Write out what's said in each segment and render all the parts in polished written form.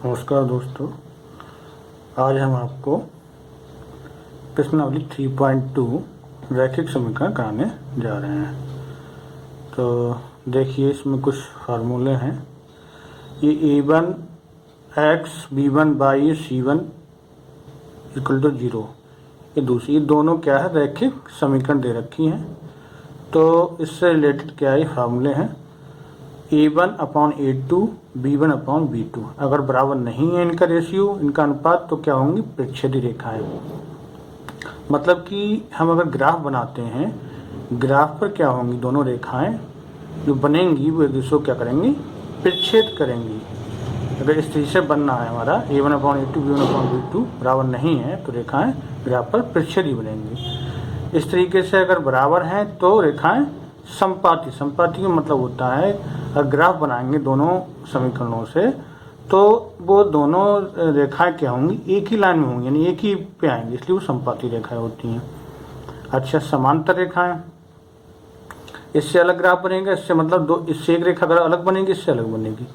नमस्कार दोस्तों, आज हम आपको प्रश्नावली 3.2 रैखिक समीकरण कराने जा रहे हैं। तो देखिए, इसमें कुछ फार्मूले हैं। ये a1 x b1 by c1 equal to 0, ये दूसरी, ये दोनों क्या है, रैखिक समीकरण दे रखी हैं। तो इससे रिलेटेड क्या है, फार्मूले हैं a1 upon a2 b1 upon b2। अगर बराबर नहीं है इनका रेशियो, इनका अनुपात, तो क्या होंगी, प्रतिच्छेदी रेखाएं। मतलब कि हम अगर ग्राफ बनाते हैं, ग्राफ पर क्या होंगी, दोनों रेखाएं जो बनेंगी वो एक दूसरे को क्या करेंगी, प्रतिच्छेद करेंगी। अगर इस तरीके से बनना है हमारा a1 upon a2 b1 upon b2 बराबर नहीं है तो रेखाएं ग्राफ पर प्रतिच्छेदी बनेंगी। इस तरीके से अगर बराबर हैं तो रेखाएं समपाती। समपाती का मतलब होता है, अगर ग्राफ बनाएंगे दोनों समीकरणों से तो वो दोनों रेखाएं क्या होंगी, एक ही लाइन में होंगी, यानी एक ही पे आएंगी, इसलिए वो समपाती रेखाएं होती हैं। अच्छा, समांतर रेखाएं, इससे अलग ग्राफ बनेगा, इससे मतलब दो, इससे एक रेखा अगर अलग बनेगी, इससे अलग बनेगी,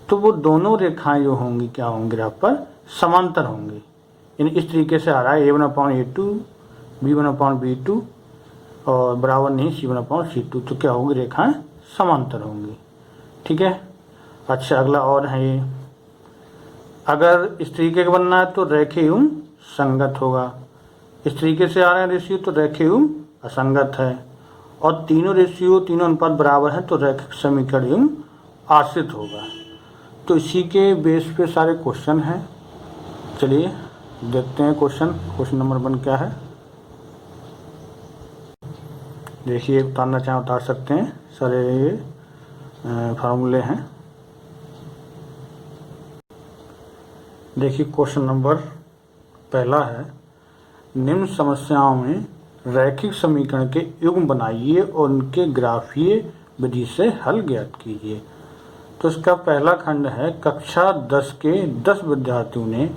तो वो दोनों रेखाएं जो होंगी क्या होंगी, ग्राफ पर समांतर होंगी। यानी इस तरीके से आ रहा है a1 upon a2 b1 upon b2 और बराबर नहीं c1 अपॉन c2, तो क्या होंगी, रेखाएं समांतर होंगी। ठीक है। अच्छा, अगला और है ये, अगर इस तरीके का बनना है तो रेखीय एवं संगत होगा। इस तरीके से आ रहे हैं रेशियो तो रेखीय एवं असंगत है। और तीनों रेशियो, तीनों अनुपात बराबर है तो रैखिक समीकरण एवं आश्रित होगा। तो इसी के बेस पे सारे क्वेश्चन हैं। चलिए देखते हैं क्वेश्चन नंबर 1 क्या है। देखिए, उतारना चाहें उतार सकते हैं, सारे ये फार्मूले हैं। देखिए, क्वेश्चन नंबर पहला है, निम्न समस्याओं में रैखिक समीकरण के युग्म बनाइए और उनके ग्राफीय विधि से हल ज्ञात कीजिए। तो इसका पहला खंड है, कक्षा 10 के 10 विद्यार्थियों ने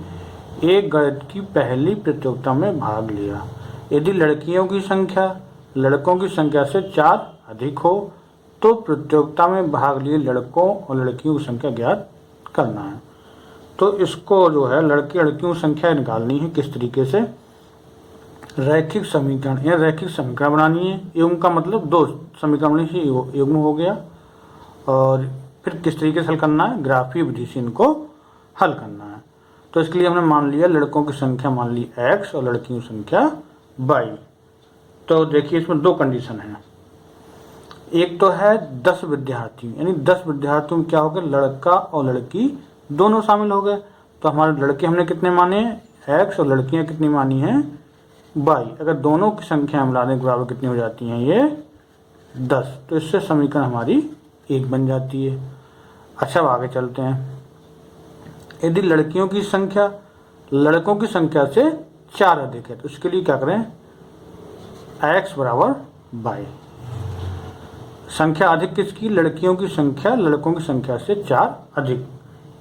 एक गणित की पहली प्रतियोगिता में भाग लिया। यदि लड़कियों की संख्या लड़कों की संख्या से 4 अधिक हो तो प्रतियोगिता में भाग लिए लड़कों और लड़कियों की संख्या ज्ञात करना है। तो इसको जो है लड़के लड़कियों की संख्या निकालनी है। किस तरीके से, रैखिक समीकरण, या रैखिक समीकरण बनानी है। युग्म का मतलब दो समीकरण से युग्म हो गया। और फिर किस तरीके से हल करना है, ग्राफीय विधि से इनको हल करना है। तो इसके लिए हमने मान लिया लड़कों की संख्या मान ली x और लड़कियों की संख्या y। तो देखिए, इसमें दो कंडीशन है। एक तो है 10 विद्यार्थी, यानी 10 विद्यार्थियों में क्या हो गया, लड़का और लड़की दोनों शामिल हो गए। तो हमारे लड़के हमने कितने माने, x, और लड़कियां कितनी मानी हैं, y। अगर दोनों की संख्या हम ला दें बराबर कितनी हो जाती हैं, ये 10। तो इससे समीकरण हमारी 1 बन जाती है। अच्छा, अब आगे चलते हैं। यदि लड़कियों की संख्या लड़कों की संख्या से 4 अधिक है तो इसके लिए क्या करें, x बराबर y। संख्या अधिक किसकी, लड़कियों की संख्या लड़कों की संख्या से 4 अधिक,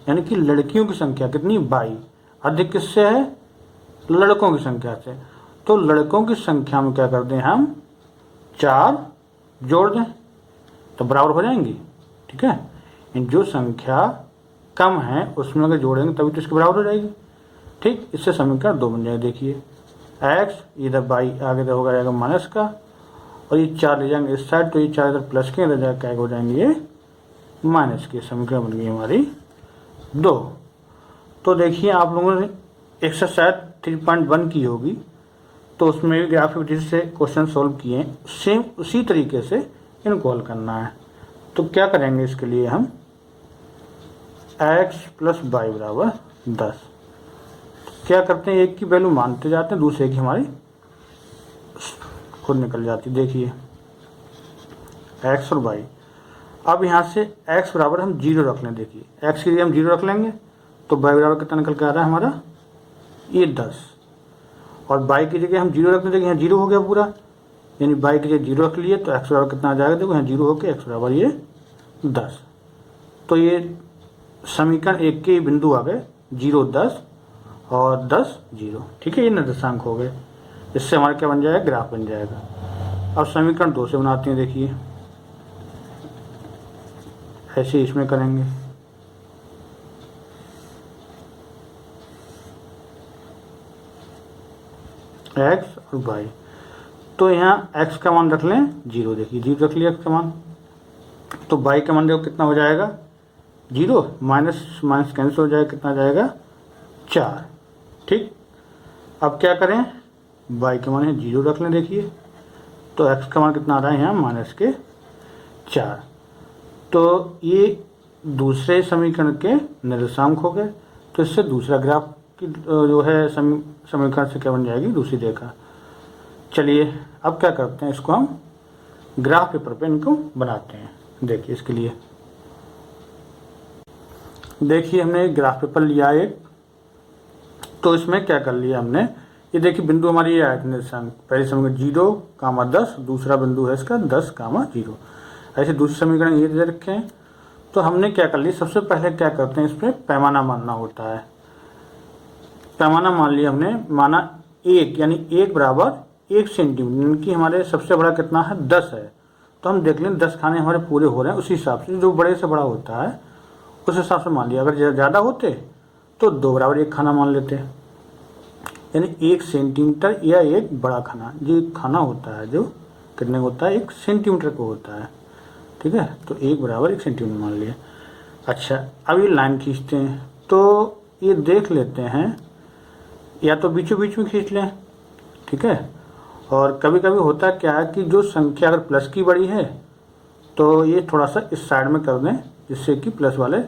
यानी कि लड़कियों की संख्या कितनी, y। अधिक किससे है, लड़कों की संख्या से। तो लड़कों की संख्या में क्या कर दें हम, 4 जोड़ दें तो बराबर हो जाएंगी। ठीक है। जो संख्या कम है उसमें अगर जोड़ेंगे तभी तो इसके बराबर हो जाएगी। ठीक, इससे समीकरण 2 बन जाएगा। देखिए, x इधर y आगे इधर होगा जाएगा माइनस का, और ये 4 ले जाएंगे इस साइड, तो ये 4 इधर प्लस के, इधर जाकर क्या हो जाएंगे, ये माइनस के। समीकरण बन गई हमारी 2। तो देखिए, आप लोगों ने एक्सरसाइज 3.1 की होगी, तो उसमें भी ग्राफिक विधि से क्वेश्चन सोल्व किए, सेम उसी तरीके से इनको हल करना है। तो क्या करेंगे, इसके लिए हम x प्लस y बराबर 10 क्या करते हैं, एक की वैल्यू मानते जाते हैं, दूसरे की हमारी खुद निकल जाती। देखिए, x और y। अब यहाँ से x बराबर हम 0 रख लें। देखिए, x के लिए हम 0 रख लेंगे तो y बराबर कितना निकल के आ रहा है हमारा, ये 10। और y की जगह हम 0 रख लें, देखिए यहाँ 0 हो गया पूरा, यानी y की जगह 0 रख लिए तो x बराबर कितना आ जाएगा, देखो यहाँ 0 होकर x बराबर ये 10। तो ये समीकरण 1 के बिंदु आ गए, 0 10 और 10 0। ठीक है, ये निर्देशांक हो गए। इससे हमारा क्या बन जाएगा, ग्राफ बन जाएगा। अब समीकरण 2 से बनाते हैं। देखिए, ऐसे इसमें करेंगे, एक्स और वाई। तो यहाँ एक्स का मान रख लें 0, देखिए 0 रख लिया एक्स का मान। तो वाई का मान देखो कितना हो जाएगा 0, माइनस माइनस कैंसिल हो जाएगा, कितना जाएगा 4। ठीक, अब क्या करें, वाई का मान है 0 रख लें, देखिए तो एक्स का मान कितना आ रहा है यहाँ माइनस के 4। तो ये दूसरे समीकरण के निर्देशांक हो गए। तो इससे दूसरा ग्राफ की जो है समीकरण से क्या बन जाएगी, दूसरी रेखा। चलिए अब क्या करते हैं, इसको हम ग्राफ पेपर पे इनको बनाते हैं। देखिए इसके लिए देखिए हमने एक ग्राफ पेपर लिया एक, तो इसमें क्या कर लिया हमने, ये देखिए बिंदु हमारी ये आए निर्देशांक, पहले समीकरण 0, 10, दूसरा बिंदु है इसका 10, 0। ऐसे दूसरे समीकरण ये दे रखे हैं। तो हमने क्या कर लिया, सबसे पहले क्या करते हैं, इस पर पैमाना मानना होता है। पैमाना मान लिया हमने, माना 1, यानी 1 बराबर 1 सेंटीमीटर, यानी कि हमारे सबसे बड़ा कितना है 10 है। तो हम देख लें 10 खाने हमारे पूरे हो रहे हैं, उसी हिसाब से जो बड़े से बड़ा होता है उस हिसाब से मान लिया। अगर ज़्यादा होते तो 2 बराबर 1 खाना मान लेते, यानी 1 सेंटीमीटर या एक बड़ा खाना, जो खाना होता है जो कितने होता है 1 सेंटीमीटर को होता है। ठीक है, तो 1 बराबर 1 सेंटीमीटर मान लिया। अच्छा, अब ये लाइन खींचते हैं, तो ये देख लेते हैं, या तो बीचों बीच में खींच लें, ठीक है। और कभी कभी होता क्या है कि जो संख्या अगर प्लस की बड़ी है तो ये थोड़ा सा इस साइड में कर दें, जिससे कि प्लस वाले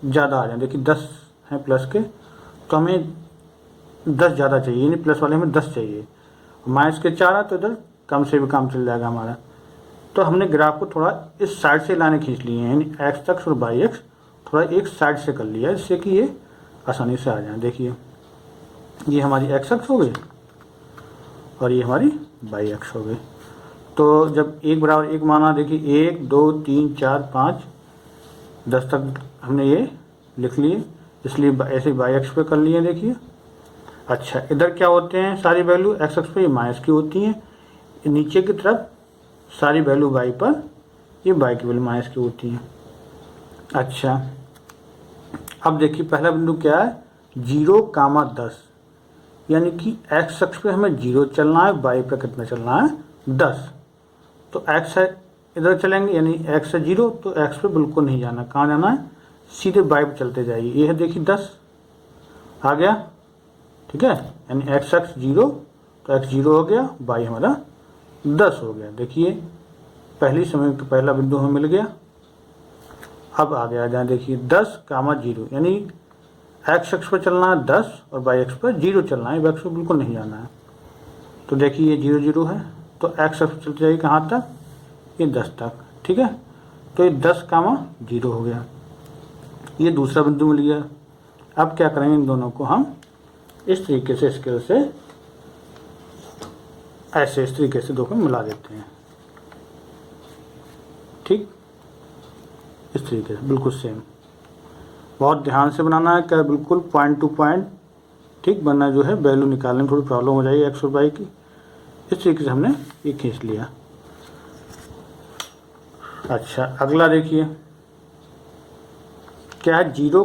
ज़्यादा आ जाएं। देखिए 10 हैं प्लस के, तो हमें 10 ज़्यादा चाहिए, यानी प्लस वाले हमें 10 चाहिए। माइनस के 4 है तो इधर कम से भी काम चल जाएगा हमारा। तो हमने ग्राफ को थोड़ा इस साइड से लाने खींच लिए हैं, यानी एक्स अक्ष और वाई अक्ष थोड़ा एक साइड से कर लिया है, जिससे कि ये आसानी से आ जाए। देखिए ये हमारी एक्स अक्ष हो गई और ये हमारी वाई अक्ष हो गई। तो जब 1 बराबर 1 माना, देखिए 1, 2, 3, 4, 5, 10 तक हमने ये लिख लिए, इसलिए ऐसे वाई अक्ष पे कर लिए। देखिए अच्छा, इधर क्या होते हैं सारी वैल्यू एक्स अक्ष पे ये माइनस की होती हैं, नीचे की तरफ सारी वैल्यू वाई पर ये वाई की वैल्यू माइनस की होती हैं। अच्छा, अब देखिए पहला बिंदु क्या है 0, 10, यानी कि एक्स अक्ष पे हमें 0 चलना है, वाई पे कितना चलना है 10। तो एक्स है इधर चलेंगे, यानी एक्स है 0, तो एक्स पे बिल्कुल नहीं जाना, कहाँ जाना है सीधे वाई पे चलते जाइए। ये है देखिए 10 आ गया, ठीक है, यानी एक्स अक्ष 0, तो एक्स 0 हो गया, वाई हमारा 10 हो गया। देखिए पहली समय पहला बिंदु हमें मिल गया। अब आ गया जहाँ देखिए 10, 0, यानी एक्स अक्ष पर चलना है 10 और वाई अक्ष पर 0 चलना है, वाई अक्ष पर बिल्कुल नहीं जाना है। तो देखिए ये 0, 0 है, तो एक्स अक्ष पर चलते जाइए कहाँ तक, ये 10 तक, ठीक है। तो ये 10, 0 हो गया, ये दूसरा बिंदु मिल गया। अब क्या करेंगे, इन दोनों को हम इस तरीके से स्केल से ऐसे इस तरीके से दो को मिला देते हैं, ठीक, इस तरीके से बिल्कुल सेम। बहुत ध्यान से बनाना है, क्या बिल्कुल पॉइंट टू पॉइंट, ठीक, वरना जो है वैल्यू निकालने में थोड़ी प्रॉब्लम हो जाएगी एक्स और वाई की। इस तरीके से हमने ये खींच लिया। अच्छा, अगला देखिए क्या है 0,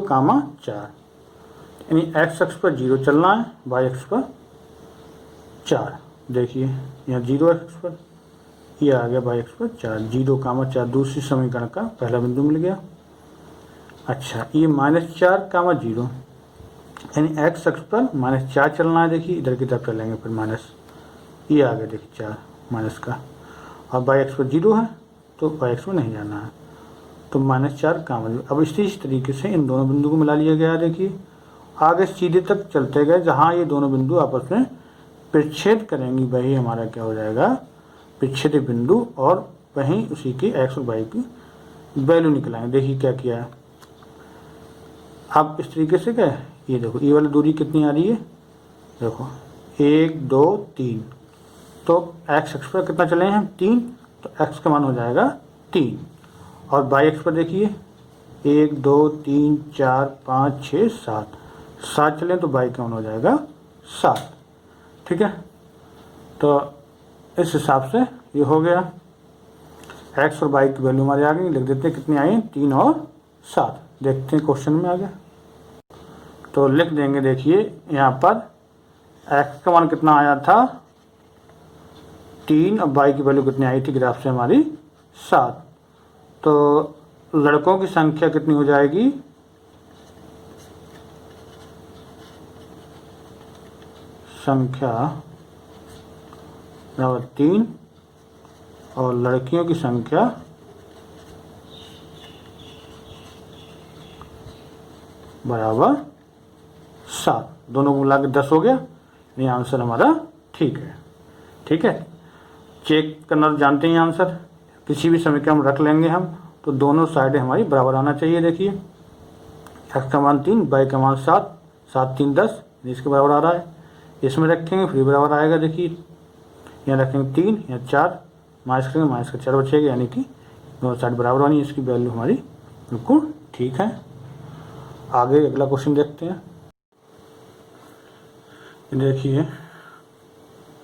4, यानी एक्स अक्ष पर 0 चलना है, वाई अक्ष पर 4। देखिए यहाँ 0 अक्ष पर, ये आ गया वाई अक्ष पर 4, 0, 4 दूसरी समीकरण का पहला बिंदु मिल गया। अच्छा, ये -4, 0, यानी एक्स अक्ष पर -4 चलना है। देखिए इधर की तरफ चलेंगे फिर माइनस, ये आ गया देखिए 4 माइनस का, और वाई अक्ष पर 0 है तो वाई अक्ष पर नहीं जाना है, तो -4, 0। अब इसी तरीके से इन दोनों बिंदु को मिला लिया गया। देखिए आगे सीधे तक चलते गए, जहाँ ये दोनों बिंदु आपस में प्रच्छेद करेंगी वही हमारा क्या हो जाएगा प्रच्छेद बिंदु, और वहीं उसी की एक्स और वाई की वैल्यू निकलाएंगे। देखिए क्या किया है, अब इस तरीके से क्या है, ये देखो ये वाली दूरी कितनी आ रही है, देखो 1, 2, 3, तो एक्स अक्ष पर कितना चले हैं हम 3, तो एक्स का मान हो जाएगा 3, और वाई अक्ष पर देखिए 1, 2, 3, 4, 5, 6, 7 चलें तो वाई का मान हो जाएगा 7, ठीक है। तो इस हिसाब से ये हो गया, एक्स और वाई की वैल्यू हमारे आ गई, लिख देते हैं कितनी आई 3 और 7। देखते हैं क्वेश्चन में आ गया, तो लिख देंगे। देखिए यहाँ पर एक्स का मान कितना आया था 3 और बाई की वैल्यू कितनी आई थी ग्राफ से हमारी 7। तो लड़कों की संख्या कितनी हो जाएगी, संख्या बराबर 3 और लड़कियों की संख्या बराबर 7, दोनों को मिला के 10 हो गया। ये आंसर हमारा ठीक है। ठीक है, चेक करना जानते हैं आंसर, किसी भी समीकरण में रख लेंगे हम तो दोनों साइडें हमारी बराबर आना चाहिए। देखिए x का मान 3, y का मान 7, 7 3 10, इसके बराबर आ रहा है। इसमें रखेंगे फिर बराबर आएगा। देखिए यहाँ रखेंगे 3, यहाँ 4, माइनस करेंगे माइनस का 4 बचेगा, यानी कि दोनों साइड बराबर आनी है। इसकी वैल्यू हमारी बिल्कुल ठीक है। आगे अगला क्वेश्चन देखते हैं। देखिए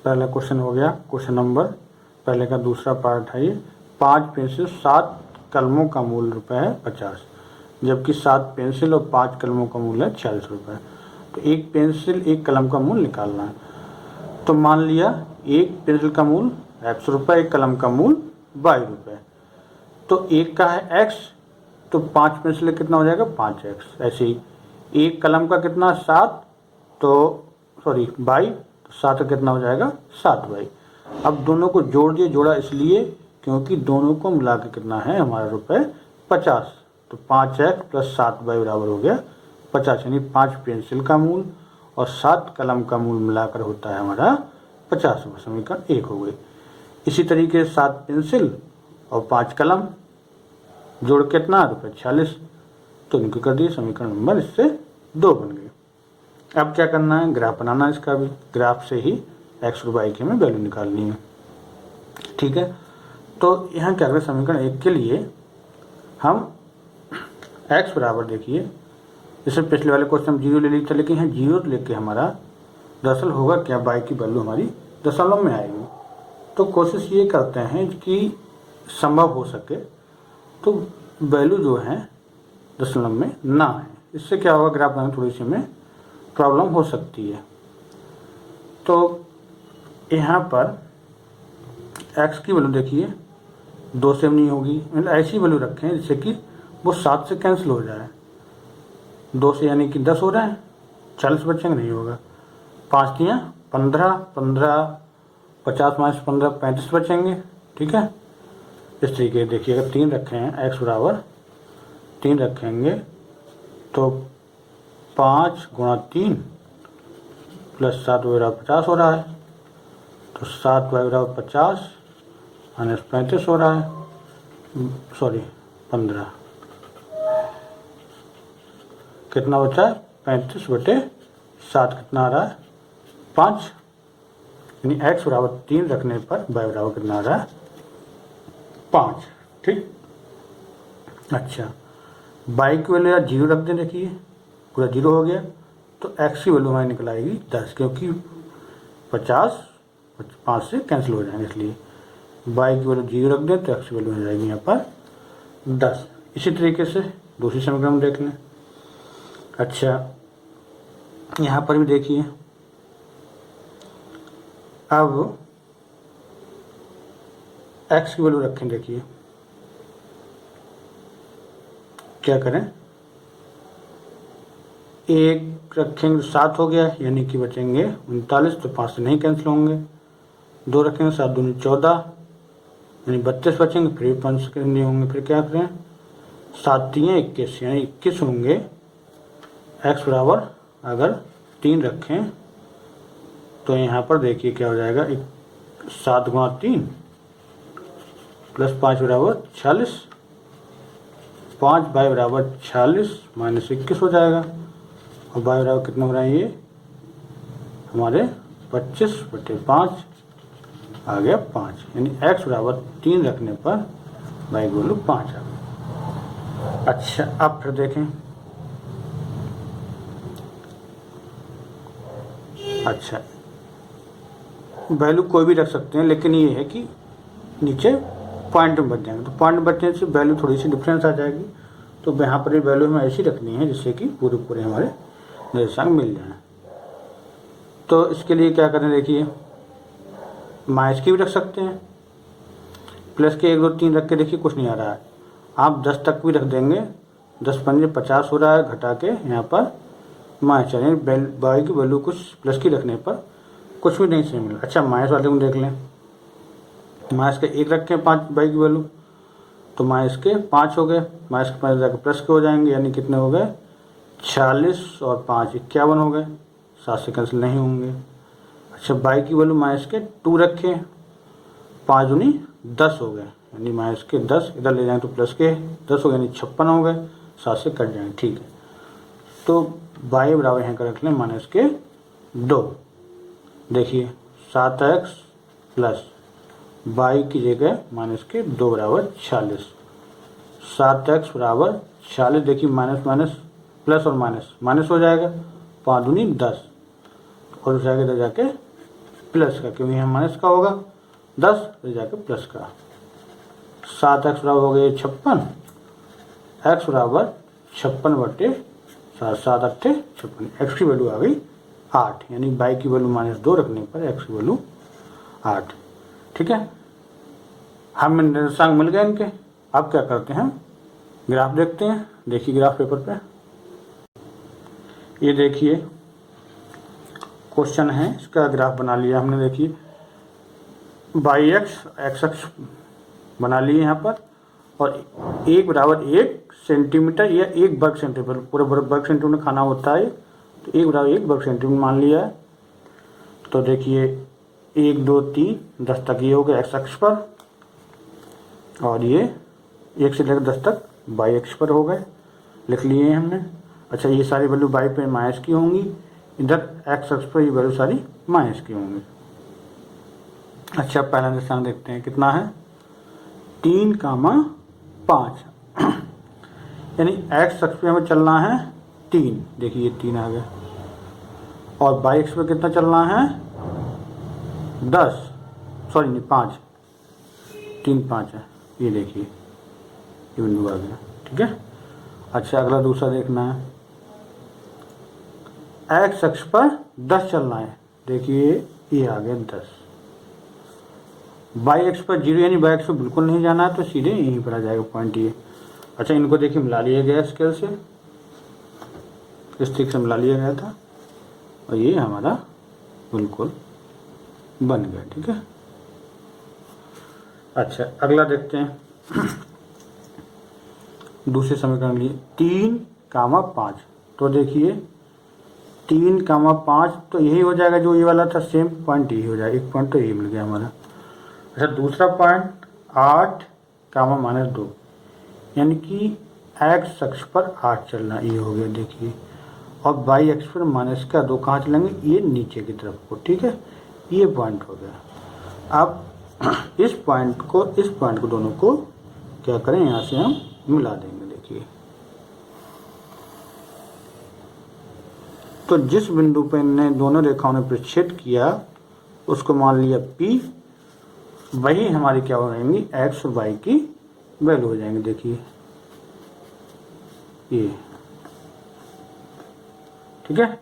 पहला क्वेश्चन हो गया, क्वेश्चन नंबर पहले का दूसरा पार्ट है ये। 5 पेंसिल 7 कलमों का मूल्य रुपये है 50, जबकि 7 पेंसिल और 5 कलमों का मूल्य है 40 रुपये। तो एक पेंसिल एक कलम का मूल्य निकालना है। तो मान लिया एक पेंसिल का मूल्य x रुपये, एक कलम का मूल्य y रुपये। तो एक का है x, तो 5 पेंसिल कितना हो जाएगा 5x। ऐसे ही एक कलम का कितना 7, तो सॉरी y, तो 7 का कितना हो जाएगा 7y। अब दोनों को जोड़ दिए, जोड़ा इसलिए क्योंकि दोनों को मिला के कितना है हमारा रुपये 50। तो 5x प्लस 7y बराबर हो गया 50, यानी 5 पेंसिल का मूल्य और 7 कलम का मूल्य मिलाकर होता है हमारा 50। समीकरण 1 हो गई। इसी तरीके से 7 पेंसिल और 5 कलम जोड़ कितना रुपये 46, तो इनको कर दिए समीकरण नंबर इससे 2 बन गए। अब क्या करना है, ग्राफ बनाना है इसका भी। ग्राफ से ही x और y की हमें वैल्यू निकालनी है। ठीक है, तो यहाँ क्या करें, समीकरण 1 के लिए हम x बराबर, देखिए जैसे पिछले वाले क्वेश्चन हम 0 ले ली था, लेकिन यहाँ 0 लेके हमारा दरअसल होगा क्या, y की वैल्यू हमारी दशमलव में आएगी। तो कोशिश ये करते हैं कि संभव हो सके तो वैल्यू जो है दशमलव में ना आए। इससे क्या होगा, ग्राफ बनाने थोड़ी सी हमें प्रॉब्लम हो सकती है। तो यहाँ पर x की वैल्यू देखिए 2 से नहीं होगी, मतलब ऐसी वैल्यू रखें जिससे कि वो 7 से कैंसिल हो जाए। 2 से यानी कि 10 हो रहा है, 40 बचेंगे नहीं होगा। 5 दिया 15, 15 50 माइनस 15 35 बचेंगे। ठीक है, इस तरीके देखिए अगर 3 रखे हैं, x बराबर 3 रखेंगे तो 5 गुणा 3 प्लस 7 बराबर 50 हो रहा है। तो 7 बराबर 50 माइनस 35 हो रहा है, सॉरी 15, कितना बचा है 35 बटे 7, कितना आ रहा है 5, यानी x बराबर 3 रखने पर y बराबर कितना आ रहा है 5। ठीक, अच्छा y की वैल्यू 0 रख दें, देखिए पूरा 0 हो गया। तो x की वैल्यू हमारी निकल आएगी 10, क्योंकि 50 5 से कैंसिल हो जाएंगे, इसलिए y की वैल्यू 0 रख दें तो x की वैल्यू हो जाएगी यहाँ पर 10। इसी तरीके से दूसरी समीकरण देख लें। अच्छा यहाँ पर भी देखिए, अब x की वैल्यू रखें, देखिए क्या करें, 1 रखेंगे 7 हो गया, यानी कि बचेंगे 39, तो 5 से नहीं कैंसिल होंगे। 2 रखेंगे 7 दूनी 14, यानी 32 बचेंगे, फिर 5 से नहीं होंगे। फिर क्या करें, 7 3 21, यानी 21 होंगे। x बराबर अगर 3 रखें तो यहाँ पर देखिए क्या हो जाएगा, 7 गुणा 3 प्लस 5 बराबर 46, 5 y बराबर 46 माइनस 21 हो जाएगा। और y बराबर कितना हो रहा है, ये हमारे 25 बटे 5 आ गया 5, यानी x बराबर 3 रखने पर y की वैल्यू 5 आ गई। अच्छा अब फिर देखें, अच्छा वैल्यू कोई भी रख सकते हैं, लेकिन ये है कि नीचे पॉइंट में बच जाएंगे। तो पॉइंट बचने से वैल्यू थोड़ी सी डिफरेंस आ जाएगी। तो यहाँ पर वैल्यू हमें ऐसी रखनी है जिससे कि पूरे पूरे हमारे निर्देशांक मिल जाए। तो इसके लिए क्या करें, देखिए माइनस की भी रख सकते हैं। प्लस के 1 2 3 रख के देखिए कुछ नहीं आ रहा है, आप 10 तक भी रख देंगे, 10 पंजे 50 हो रहा है, घटा के यहाँ पर माइनस, यानी बाई की वैल्यू कुछ प्लस की रखने पर कुछ भी नहीं सही मिला। अच्छा माइनस वाले को देख लें, माइनस के 1 रखें 5 बाई की वैल्यू, तो माइनस के 5 हो गए, माइनस के 5 जाकर प्लस के हो जाएंगे, यानी कितने हो गए 46 और 5 51 हो गए, 7 से कैंसिल नहीं होंगे। अच्छा बाई की वैल्यू माइनस के 2 रखें, 5 दूनी 10 हो गए, यानी माइनस के 10 इधर ले जाएंगे तो प्लस के 10 हो गए, यानी 56 हो गए, 7 से कट जाएंगे। ठीक है, तो बाई बराबर यहाँ का रख लें माइनस के 2। देखिए 7x प्लस बाई की जगह माइनस के 2 बराबर 46, 7x बराबर 46। देखिए माइनस माइनस प्लस और माइनस माइनस हो जाएगा, 5 दूनी 10 और उस जाके इधर जाके प्लस का, क्योंकि यहाँ माइनस का होगा 10 इधर जाके प्लस का। 7x बराबर हो गया 56, x बराबर 56 बटे 7, 7 8 56, x की वैल्यू आ गई 8, यानी बाई की वैल्यू -2 रखने पर x की वैल्यू 8। ठीक है, हमें निर्देशांक मिल गए इनके। अब क्या करते हैं, ग्राफ देखते हैं। देखिए ग्राफ पेपर पे, ये देखिए क्वेश्चन है, इसका ग्राफ बना लिया हमने। देखिए बाई एक्स अक्ष बना लिए यहाँ पर, और 1 बराबर 1 सेंटीमीटर या 1 वर्ग सेंटीमीटर, पूरे वर्ग सेंटीमीटर खाना होता है, तो 1 बराबर 1 वर्ग सेंटीमीटर मान लिया है। तो देखिए 1 2 3 10 तक ये हो गया एक्स अक्ष पर, और ये 1 से लेकर 10 तक बाई अक्ष पर हो गए, लिख लिए हैं हमने। अच्छा ये सारी वैल्यू बाई पे माइनस की होंगी, इधर एक्स अक्ष पर ये वैल्यू सारी माइनस की होंगी। अच्छा पहला निशान देखते हैं कितना है, 3, 5, यानी एक्स अक्ष पे हमें चलना है 3, देखिए 3 आ गया, और बाई अक्ष पे कितना चलना है 10, सॉरी नहीं 5, 3 5 है, ये देखिए ये बिंदु आ गया। ठीक है, अच्छा अगला दूसरा देखना है, एक्स अक्ष पर 10 चलना है, देखिए ये आ गया 10। बाई अक्ष पर 0, यानी बाई अक्ष पर बिल्कुल नहीं जाना है, तो सीधे यहीं पर आ जाएगा पॉइंट ये। अच्छा इनको देखिए मिला लिया गया स्केल से, इस तरीके से मिला लिया गया था, और ये हमारा बिल्कुल बन गया। ठीक है, अच्छा अगला देखते हैं दूसरे समीकरण लिए 3, 5, तो देखिए 3, 5 तो यही हो जाएगा जो ये वाला था, सेम पॉइंट यही हो जाएगा, एक पॉइंट तो यही मिल गया हमारा। अच्छा दूसरा पॉइंट 8, -2, यानी कि एक्स अक्ष पर 8 चलना, ये हो गया देखिए, और बाई अक्ष पर -2 कहाँ चलेंगे, ये नीचे की तरफ को। ठीक है, ये पॉइंट हो गया। अब इस पॉइंट को दोनों को क्या करें, यहाँ से हम मिला देंगे। देखिए तो जिस बिंदु पे ने दोनों रेखाओं ने प्रतिच्छेद किया उसको मान लिया P, वही हमारी क्या हो जाएंगी, एक्स और वाई की वैल्यू हो जाएंगे। देखिए ये ठीक है,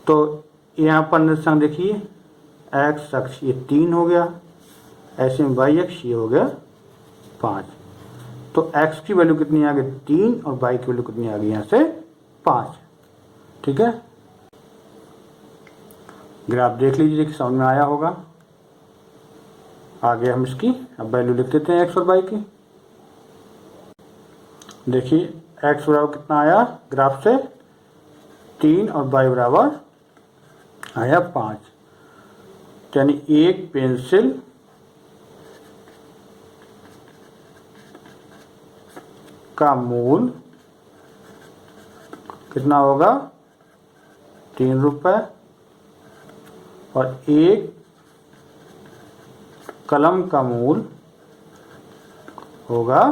तो यहाँ पर निर्देशांक देखिए, एक्स अक्ष ये 3 हो गया, ऐसे में वाई अक्ष ये हो गया 5, तो एक्स की वैल्यू कितनी आ गई 3, और वाई की वैल्यू कितनी आ गई यहाँ से 5। ठीक है, ग्राफ देख लीजिए कि समझ में आया होगा। आगे हम इसकी अब वैल्यू लिख देते हैं एक्स और वाई की। देखिए एक्स बराबर कितना आया ग्राफ से 3, और वाई बराबर आया 5, यानी एक पेंसिल का मूल कितना होगा 3 रुपये, और एक कलम का मूल होगा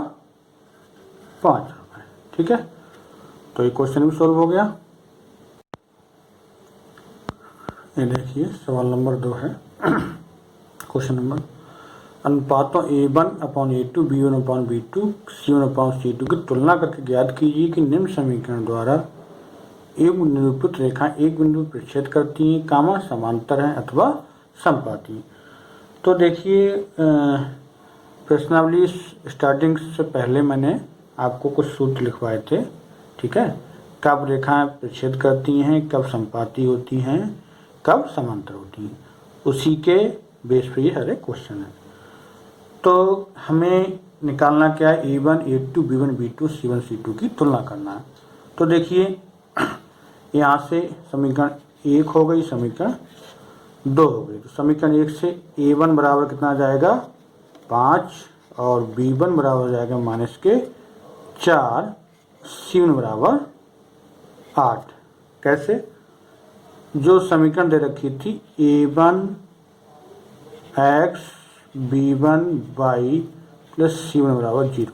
5 रुपये। ठीक है, तो ये क्वेश्चन भी सॉल्व हो गया। ये देखिए सवाल नंबर 2 है क्वेश्चन नंबर, अनुपातों A1/A2, B1/B2, C1/C2 की तुलना करके ज्ञात कीजिए कि निम्न समीकरण द्वारा एक निरूपित रेखा एक बिंदु पर प्रतिच्छेद करती हैं, समांतर हैं अथवा समपाती। तो देखिए प्रश्नावली स्टार्टिंग से पहले मैंने आपको कुछ सूत्र लिखवाए थे, ठीक है। कब रेखाएं प्रतिच्छेद करती हैं, कब समपाती होती हैं, कब समांतर होती हैं, उसी के बेस पे ये हर एक क्वेश्चन है। तो हमें निकालना क्या है, A1 A2 B1 B2 C1 C2 की तुलना करना है। तो देखिए यहाँ से समीकरण 1 हो गई, समीकरण 2 हो गई। तो समीकरण 1 से A1 बराबर कितना आ जाएगा 5 और B1 बराबर हो जाएगा -4, C1 बराबर 8। कैसे, जो समीकरण दे रखी थी A1 x B1 y plus C1 बराबर 0,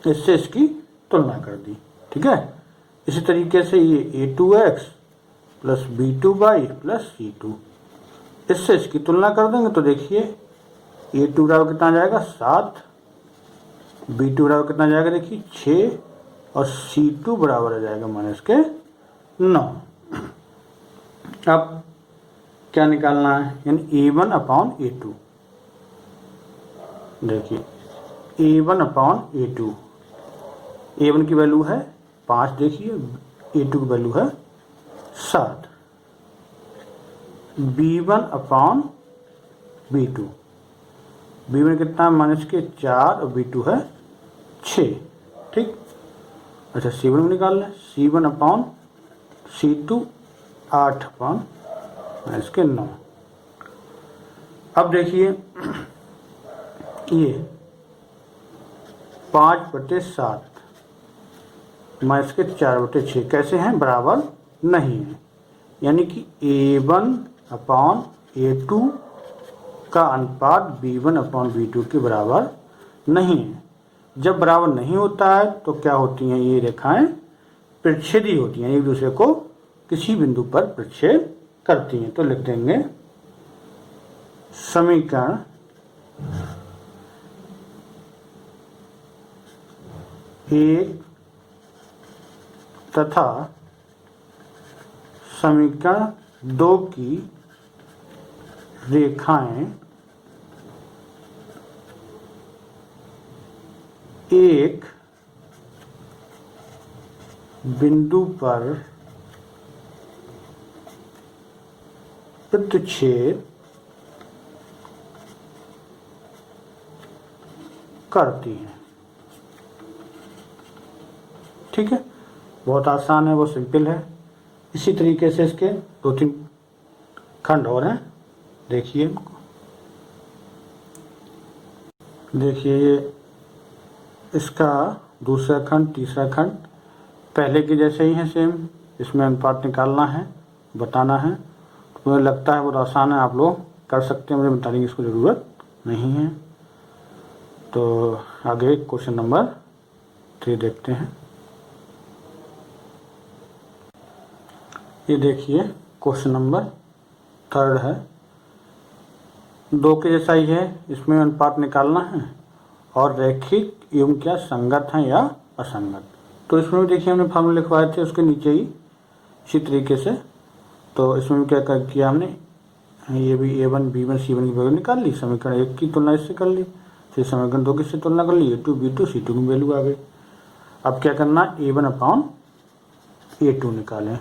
इससे इसकी तुलना कर दी, ठीक है। इसी तरीके से ये A2x plus B2y plus C2, इससे इसकी तुलना कर देंगे। तो देखिए A2 बराबर कितना आ जाएगा 7, B2 बराबर कितना आ जाएगा देखिए 6 और C2 बराबर आ जाएगा -9। अब क्या निकालना है, यानी A1 अपॉन A2। देखिए A1 अपॉन A2, A1 की वैल्यू है 5, देखिए A2 की वैल्यू है 7। B1 अपॉन B2, B1 कितना -4 और B2 है 6, ठीक। अच्छा C1 निकाल लें, C1 अपॉन C2 8 अपॉन -9। अब देखिए ये 5/7 -4/6 कैसे हैं, बराबर नहीं है। यानी कि A1 अपॉन A2 का अनुपात B1 अपॉन B2 के बराबर नहीं है। जब बराबर नहीं होता है तो क्या होती हैं, ये रेखाएं प्रतिच्छेदी होती हैं, एक दूसरे को किसी बिंदु पर प्रतिच्छेद करती हैं। तो लिख देंगे समीकरण 1 तथा समीकरण 2 की रेखाएं एक बिंदु पर प्रतिच्छेद करती हैं, ठीक है। बहुत आसान है, बहुत सिंपल है। इसी तरीके से इसके 2-3 खंड और हैं, देखिए ये इसका दूसरा खंड, तीसरा खंड पहले के जैसे ही है सेम। इसमें अनुपात निकालना है, बताना है। तो मुझे लगता है बहुत आसान है, आप लोग कर सकते हैं, मुझे बताने की इसको ज़रूरत नहीं है। तो आगे क्वेश्चन नंबर 3 देखते हैं। ये देखिए क्वेश्चन नंबर 3 है, 2 के जैसा ही है। इसमें अनुपात निकालना है और रैखिक एवं क्या संगत हैं या असंगत। तो इसमें भी देखिए हमने फार्मूला लिखवाए थे उसके नीचे ही इसी तरीके से। तो इसमें भी क्या किया हमने, ये भी A1 B1 C1 की वैल्यू निकाल ली, समीकरण 1 की तुलना इससे कर ली, फिर समीकरण 2 की तुलना कर ली, A2 B2 C2 की वैल्यू आ गई। अब क्या करना, A1 अपॉन A2 निकालें।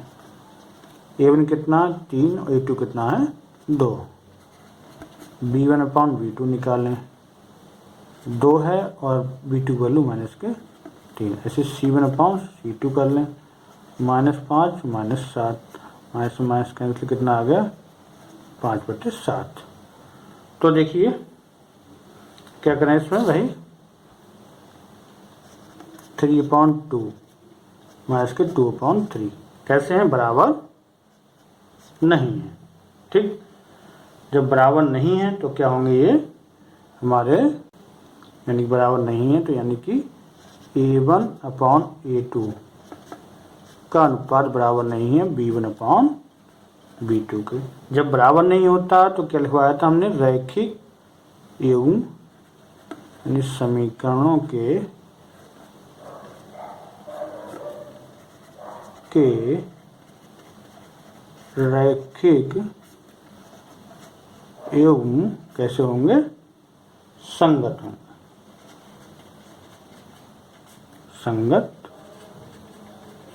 A1 कितना 3 और A2 कितना है 2। B1 अपॉन B2 निकालें, 2 है और B2 वैल्यू -3। ऐसे C1 अपॉन C2 कर लें, -5 -7, माइनस कैंसिल कितना आ गया 5/7। तो देखिए क्या करें इसमें भाई, 3/2 -2/3 कैसे हैं, बराबर नहीं है, ठीक। जब बराबर नहीं है तो क्या होंगे ये हमारे, यानी बराबर नहीं है तो यानी कि A1 अपॉन A2 का अनुपात बराबर नहीं है B1 अपॉन B2 के। जब बराबर नहीं होता तो क्या लिखवाया था हमने, रैखिक एवं यानी समीकरणों के रैखिक युग्म कैसे होंगे, संगत होंगे, संगत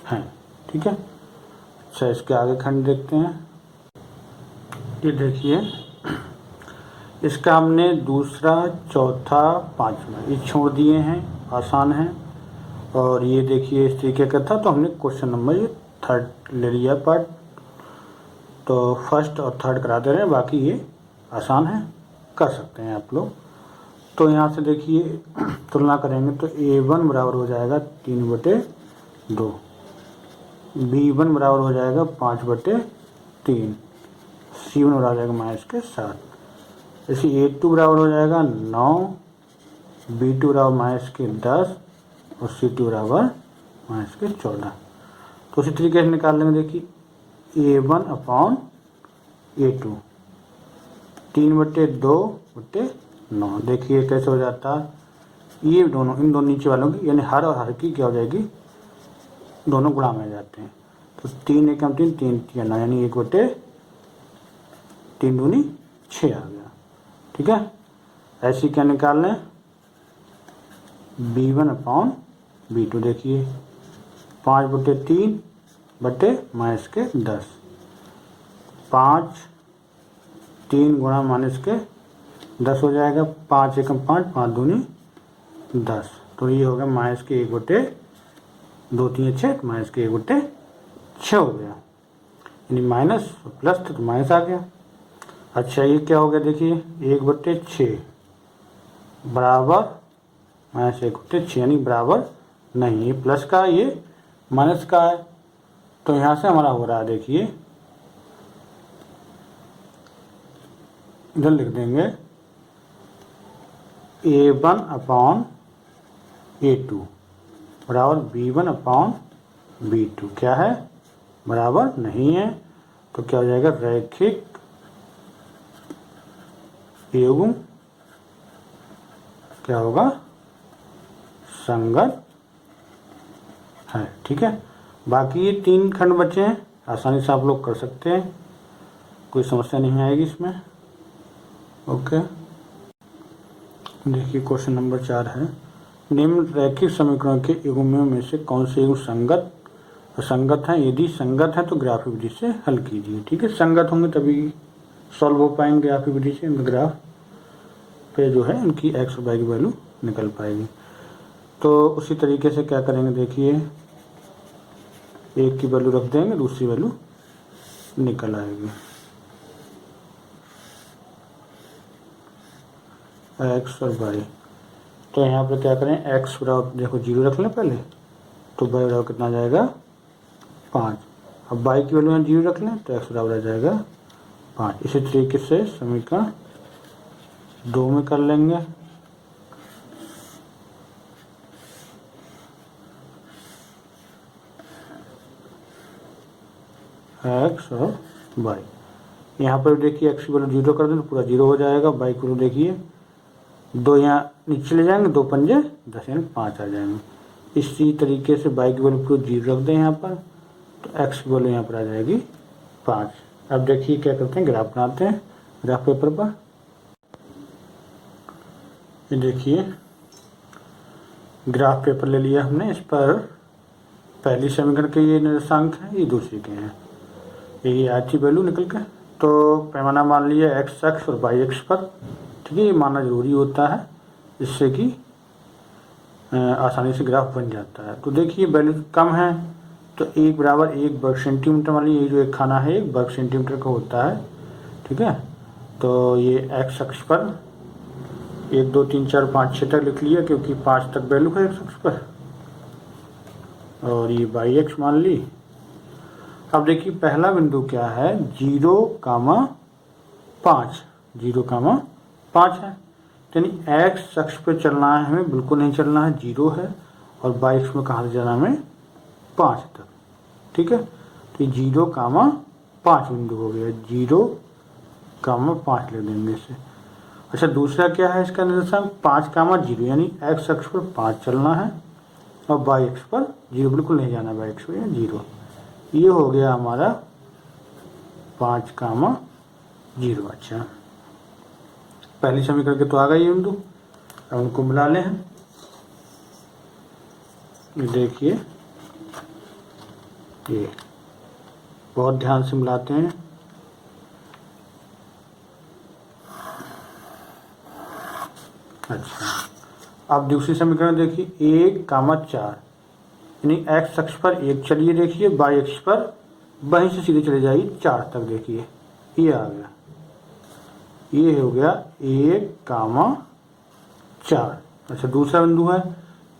हैं। ठीक है। अच्छा, इसके आगे खंड देखते हैं। ये देखिए, इसका हमने दूसरा, चौथा, पांचवा ये छोड़ दिए हैं, आसान है। और ये देखिए इस तरीके का था, तो हमने क्वेश्चन नंबर ये थर्ड ले लिया पार्ट, तो फर्स्ट और थर्ड करा दे रहे हैं, बाकी ये आसान है, कर सकते हैं आप लोग। तो यहाँ से देखिए तुलना करेंगे तो A1 बराबर हो जाएगा 3/2, B1 बराबर हो जाएगा 5/3, C1 बराबर हो जाएगा -7, ऐसे A2 बराबर हो जाएगा 9, B2 बराबर -10 और C2 बराबर -14। तो उसी तरीके से निकाल लेंगे। देखिए A1/A2 3/2/9, देखिए कैसे हो जाता है, ये दोनों, इन दोनों नीचे वालों की यानी हर और हर की क्या हो जाएगी, दोनों गुणा में जाते हैं। तो 3 एकम 3, 3 3 9, यानी 1/3 दूनी 6 आ गया। ठीक है। ऐसे क्या निकाल लें, B1/B2 देखिए 5/3 बटे -10, 5 3 गुणा -10 हो जाएगा, 5 एकम 5, 5 दूनी 10, तो ये हो गया -1/2 3 6, -1/6 हो गया, यानी माइनस प्लस था तो माइनस आ गया। अच्छा, ये क्या हो गया, देखिए 1/6 बराबर -1/6, यानी बराबर नहीं, ये प्लस का ये माइनस का है, तो यहाँ से हमारा हो रहा है, देखिए इधर लिख देंगे A1/A2 बराबर B1/B2, क्या है, बराबर नहीं है, तो क्या हो जाएगा, रैखिक युग्म क्या होगा, संगत है। ठीक है। बाकी ये 3 खंड बचे हैं, आसानी से आप लोग कर सकते हैं, कोई समस्या नहीं आएगी इसमें। ओके। देखिए क्वेश्चन नंबर 4 है, निम्न रैखिक समीकरण के युग्मों में से कौन से युग्म संगत असंगत हैं, यदि संगत है तो ग्राफिक विधि से हल कीजिए। ठीक है। संगत होंगे तभी सॉल्व हो पाएंगे ग्राफिक विधि से, ग्राफ पे जो है इनकी एक्स और वाई की वैल्यू निकल पाएगी। तो उसी तरीके से क्या करेंगे, देखिए एक की वैल्यू रख देंगे, दूसरी वैल्यू निकल आएगी, एक्स और वाई। तो यहाँ पे क्या करें, एक्स बराबर देखो 0 रख लें पहले, तो वाई बराबर कितना आ जाएगा 5। अब वाई की वैल्यू 0 रख लें तो एक्स बराबर आ जाएगा 5। इसी तरीके से समीकरण 2 में कर लेंगे, एक्स और वाई। यहाँ पर देखिए एक्स की वैल्यू 0 कर दें तो पूरा 0 हो जाएगा, वाई की वैल्यू देखिए 2 यहाँ नीचे ले जाएंगे, 2 पंजे 10 यानी 5 आ जाएंगे। इसी तरीके से वाई की वैल्यू पूरा 0 रख दें यहाँ पर, तो एक्स की वैल्यू यहाँ पर आ जाएगी 5। अब देखिए क्या करते हैं, ग्राफ बनाते हैं ग्राफ पेपर पर। ये देखिए ग्राफ पेपर ले लिया हमने, इस पर पहली समीकरण के ये निर्देशांक हैं, ये दूसरी के हैं, ये आती वैल्यू निकल के। तो पैमाना मान लिया एक्स एक्स और वाई एक्स पर। ठीक है, ये मानना जरूरी होता है, इससे कि आसानी से ग्राफ बन जाता है। तो देखिए वैल्यू कम है, तो 1 बराबर 1 वर्ग सेंटीमीटर वाली ये जो एक खाना है 1 वर्ग सेंटीमीटर का होता है। ठीक है। तो ये एक्स अक्ष पर 1 2 3 4 5 6 तक लिख लिया, क्योंकि 5 तक वैल्यू है एक्स अक्ष पर, और ये वाई एक्स मान ली। अब देखिए पहला बिंदु क्या है, 0,5, 0,5 है, यानी एक्स अक्ष पे चलना है हमें, बिल्कुल नहीं चलना है, 0 है, और वाई अक्ष में कहाँ से जाना है हमें, 5 तक। ठीक है। तो 0,5 बिंदु हो गया, 0,5 ले देंगे इसे। अच्छा, दूसरा क्या है इसका निर्देशांक 5,0, यानी एक्स अक्ष पर 5 चलना है और वाई अक्ष पर 0 बिल्कुल नहीं जाना, वाई अक्ष पर 0। ये हो गया हमारा 5,0। अच्छा, पहली समीकरण के तो आ गई ये बिंदु, अब उनको मिला लें। ये देखिए, ये बहुत ध्यान से मिलाते हैं। अच्छा, अब दूसरी समीकरण देखिए, 1,4 यानी एक्स अक्ष पर 1 चलिए देखिए, वाई अक्ष पर वहीं से सीधे चले जाइए 4 तक। देखिए ये आ गया, ये हो गया 1,4। अच्छा, दूसरा बिंदु है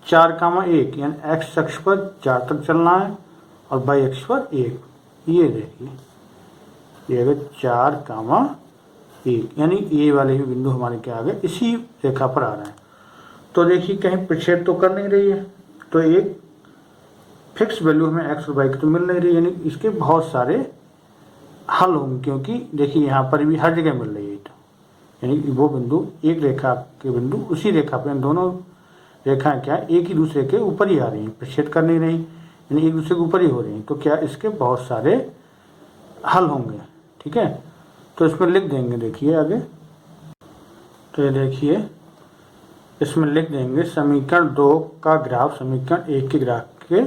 4,1 यानी एक्स अक्ष पर 4 तक चलना है और वाई अक्ष पर 1। ये देखिए, ये है 4,1 यानी ये वाले भी बिंदु हमारे क्या आ गए, इसी रेखा पर आ रहे हैं। तो देखिए कहीं प्रक्षेप तो कर नहीं रही है, तो एक फिक्स वैल्यू हमें एक्स और वाई की तो मिल नहीं रही, यानी इसके बहुत सारे हल होंगे, क्योंकि देखिए यहाँ पर भी हर जगह मिल रही है। तो यानी वो बिंदु एक रेखा के बिंदु उसी रेखा पर, दोनों रेखाएं क्या एक ही दूसरे के ऊपर ही आ रही हैं, प्रक्षेप कर नहीं रही, यानी एक दूसरे के ऊपर ही हो रही हैं। तो क्या इसके बहुत सारे हल होंगे, ठीक है। तो इसमें लिख देंगे, देखिए आगे, तो ये देखिए इसमें लिख देंगे समीकरण 2 का ग्राफ समीकरण 1 के ग्राफ के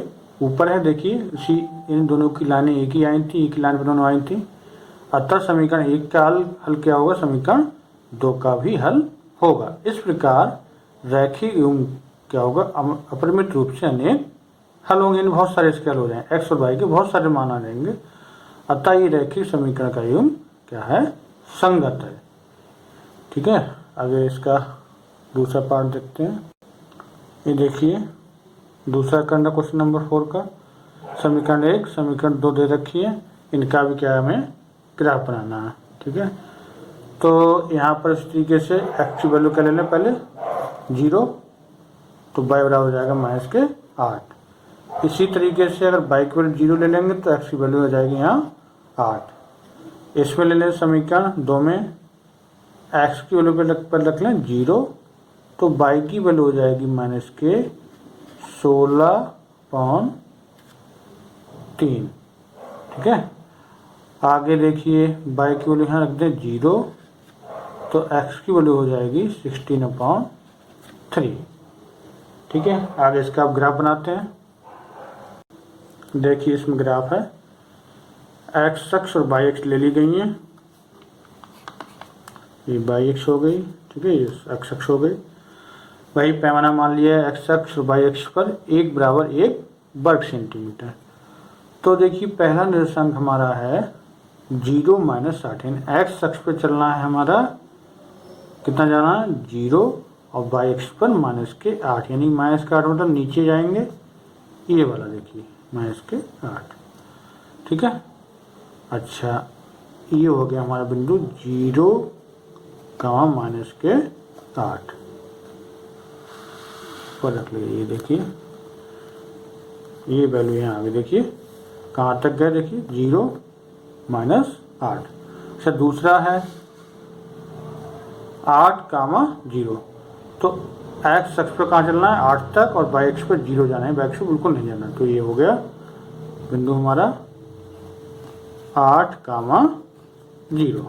ऊपर है। देखिए इसी इन दोनों की लाइनें एक ही आई थी, एक ही लाइन पर दोनों आई थी, अतः समीकरण 1 का हल क्या होगा, समीकरण 2 का भी हल होगा। इस प्रकार रैखिक एवं क्या होगा, अपरिमित रूप से अनेक हल होंगे, बहुत सारे इसके हल हो जाएंगे, एक्स और वाई के बहुत सारे मान आ जाएंगे, अतः ये रैखिक समीकरण का एवं क्या है, संगत है, ठीक है। आगे इसका दूसरा पार्ट देखते हैं। ये देखिए दूसरा करना क्वेश्चन नंबर 4 का, समीकरण 1 समीकरण 2 दे रखी है, इनका भी क्या हमें ग्राफ बनाना है, ठीक है। तो यहाँ पर इस तरीके से एक्स की वैल्यू क्या ले लें, पहले 0, तो वाई बराबर हो जाएगा -8। इसी तरीके से अगर वाई की वैल्यू 0 ले लेंगे तो एक्स की वैल्यू हो जाएगी यहाँ 8। इसमें ले लें समीकरण 2 में एक्स की वैल्यू पर रख लें 0, तो वाई की वैल्यू हो जाएगी -16/3, ठीक है। आगे देखिए वाई की वैल्यू यहाँ रख दें 0, तो एक्स की वैल्यू हो जाएगी 16/3, ठीक है। आगे इसका आप ग्राफ बनाते हैं। देखिए इसमें ग्राफ है, एक्स अक्ष और वाई अक्ष ले ली गई हैं, ये वाई अक्ष हो गई, ठीक है, ये एक्स अक्ष हो गई। वही पैमाना मान लिया है एक्स अक्ष और वाई अक्ष पर 1 बराबर 1 वर्ग सेंटीमीटर। तो देखिए पहला निर्देशांक हमारा है 0 - 8, यानी एक्स अक्ष पर चलना है हमारा, कितना जाना है 0, और वाई अक्ष पर -8, यानी -8 मतलब नीचे जाएंगे, ये वाला देखिए -8, ठीक है। अच्छा, ये हो गया हमारा बिंदु 0, -8 पर रख लीजिए। ये देखिए ये वैल्यू यहाँ आगे देखिए कहाँ तक गए, देखिए 0 - 8। अच्छा, दूसरा है 8, 0, तो एक्स अक्ष पर कहाँ चलना है 8 तक, और वाई अक्ष पर 0 जाना है, वाई अक्ष पर बिल्कुल नहीं जाना। तो ये हो गया बिंदु हमारा 8, 0,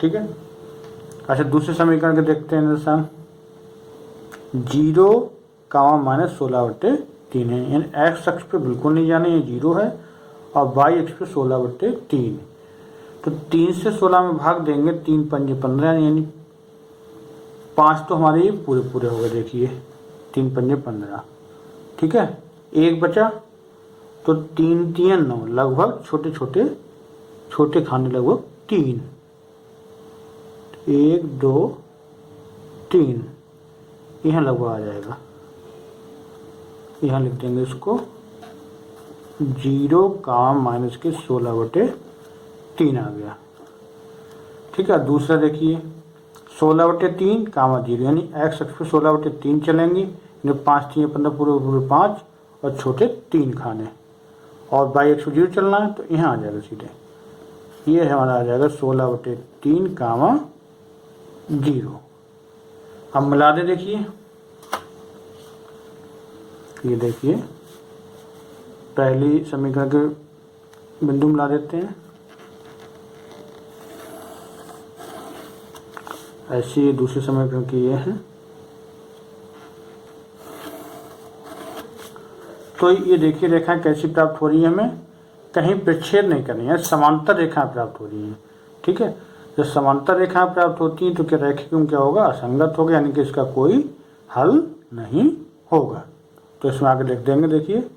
ठीक है। अच्छा, दूसरे समीकरण के देखते हैं निर्देशांक 0, -16/3 है, यानी एक्स अक्ष पे बिल्कुल नहीं जाने, ये 0 है, और वाई अक्ष पे 16/3। तो 3 से 16 में भाग देंगे, 3 पंजे 15, यानी 5 तो हमारे ये पूरे पूरे हो गए, देखिए 3 पंजे 15, ठीक है। एक बचा, तो 3 3 9, लगभग छोटे खाने लगभग 3, 1 2 3 यहाँ लगभग आ जाएगा। यहाँ लिख देंगे इसको 0, -16/3 आ गया, ठीक है। दूसरा देखिए 16/3, 0, यानी एक्स अक्ष पे 16/3 चलेंगे, 5 3 15 पूरे 5, और छोटे 3 खाने, और वाई अक्ष 0 चलना है, तो यहाँ आ जाएगा सीधे, ये हमारा आ जाएगा 16/3, 0। अब मिला दे, देखिए ये देखिए पहली समीकरण के बिंदु मिला देते हैं। ऐसी दूसरे समीकरण की ये है। तो ये देखिए रेखाएं कैसी प्राप्त हो रही है, हमें कहीं प्रच्छेद नहीं करनी है, समांतर रेखाएं प्राप्त हो रही हैं। ठीक है, जब समांतर रेखाएं प्राप्त होती हैं तो क्या रैखिक क्या होगा, असंगत होगा, यानी कि इसका कोई हल नहीं होगा। तो इसमें आगे लिख देंगे, देखिए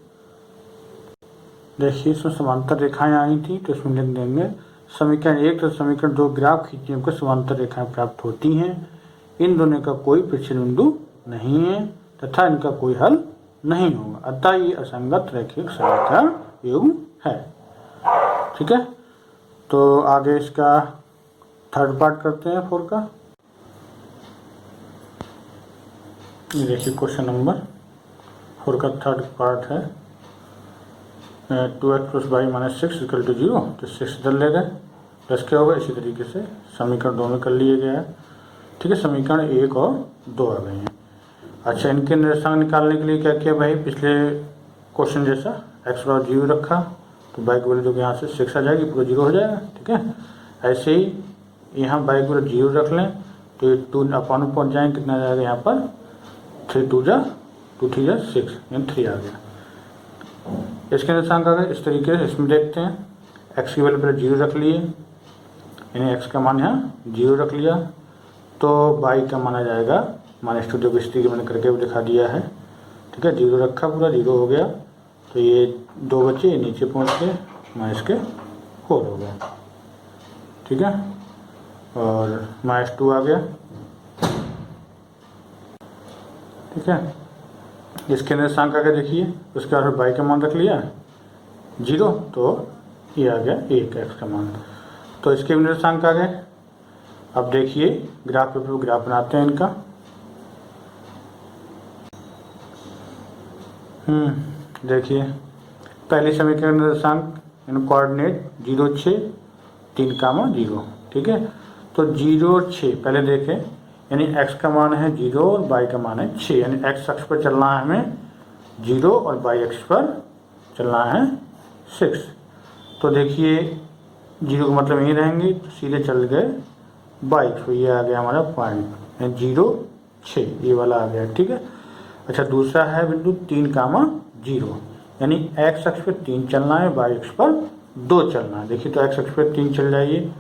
इसमें समांतर रेखाएं आई थी तो इसमें लिख देंगे समीकरण 1 तो समीकरण 2 ग्राफ खींचने पर समांतर रेखाएं प्राप्त होती हैं। इन दोनों का कोई प्रच्छेद बिंदु नहीं है तथा इनका कोई हल नहीं होगा, अतः ये असंगत रैखिक समीकरण युग्म है। ठीक है, तो आगे इसका थर्ड पार्ट करते हैं 4 का। ये देखिए क्वेश्चन नंबर 4 का थर्ड पार्ट है 2x + y - 6 = 0। तो 6 इधर ले गए, प्लस क्या होगा, इसी तरीके से समीकरण 2 में कर लिए गया है। ठीक है, समीकरण 1 और 2 आ गए हैं। अच्छा, इनके निरसांक निकालने के लिए क्या किया भाई, पिछले क्वेश्चन जैसा x बराबर 0 रखा तो y की वैल्यू यहाँ से 6 आ जाएगी, पूरा 0 हो जाएगा। ठीक है, ऐसे ही यहाँ y की वैल्यू 0 रख लें तो ये 2 अपन में पहुँच जाएंगे, कितना आ जाएगा यहाँ पर 3 2 जा 2 3 जा 6 यानी 3 आ गया। इसके निरसांक आ गए इस तरीके से। इसमें देखते हैं x की वैल्यू पहले 0 रख लिए, यानी x का मान यहाँ 0 रख लिया, तो y का मान आ जाएगा -2, जो इस तरीके मैंने करके भी दिखा दिया है। ठीक है, 0 रखा, पूरा 0 हो गया, तो ये 2 बचे, नीचे पहुँच के -4 हो गया। ठीक है, और -2 आ गया। ठीक है, इसके निरसांक आ गया, देखिए उसके बाद y का मान रख लिया 0, तो ये आ गया 1 x का मान। तो इसके भी निरसांक आ गए। अब देखिए ग्राफ पे ग्राफ बनाते हैं इनका। देखिए पहले समीकरण निर्देशांक कोऑर्डिनेट 0 6 3 0। ठीक है, तो 0 और 6 पहले देखें, यानी x का मान है 0 और y का मान है 6, यानी x अक्ष पर चलना है हमें 0 और y अक्ष पर चलना है 6। तो देखिए 0 का मतलब यहीं रहेंगे, तो सीधे चल गए y, तो ये आ गया हमारा पॉइंट 0 6, ये वाला आ गया। ठीक है, अच्छा दूसरा है बिंदु 3 0, यानी x अक्ष पर 3 चलना है, y अक्ष पर 2 चलना है। देखिए तो x अक्ष पर 3 चल जाइए,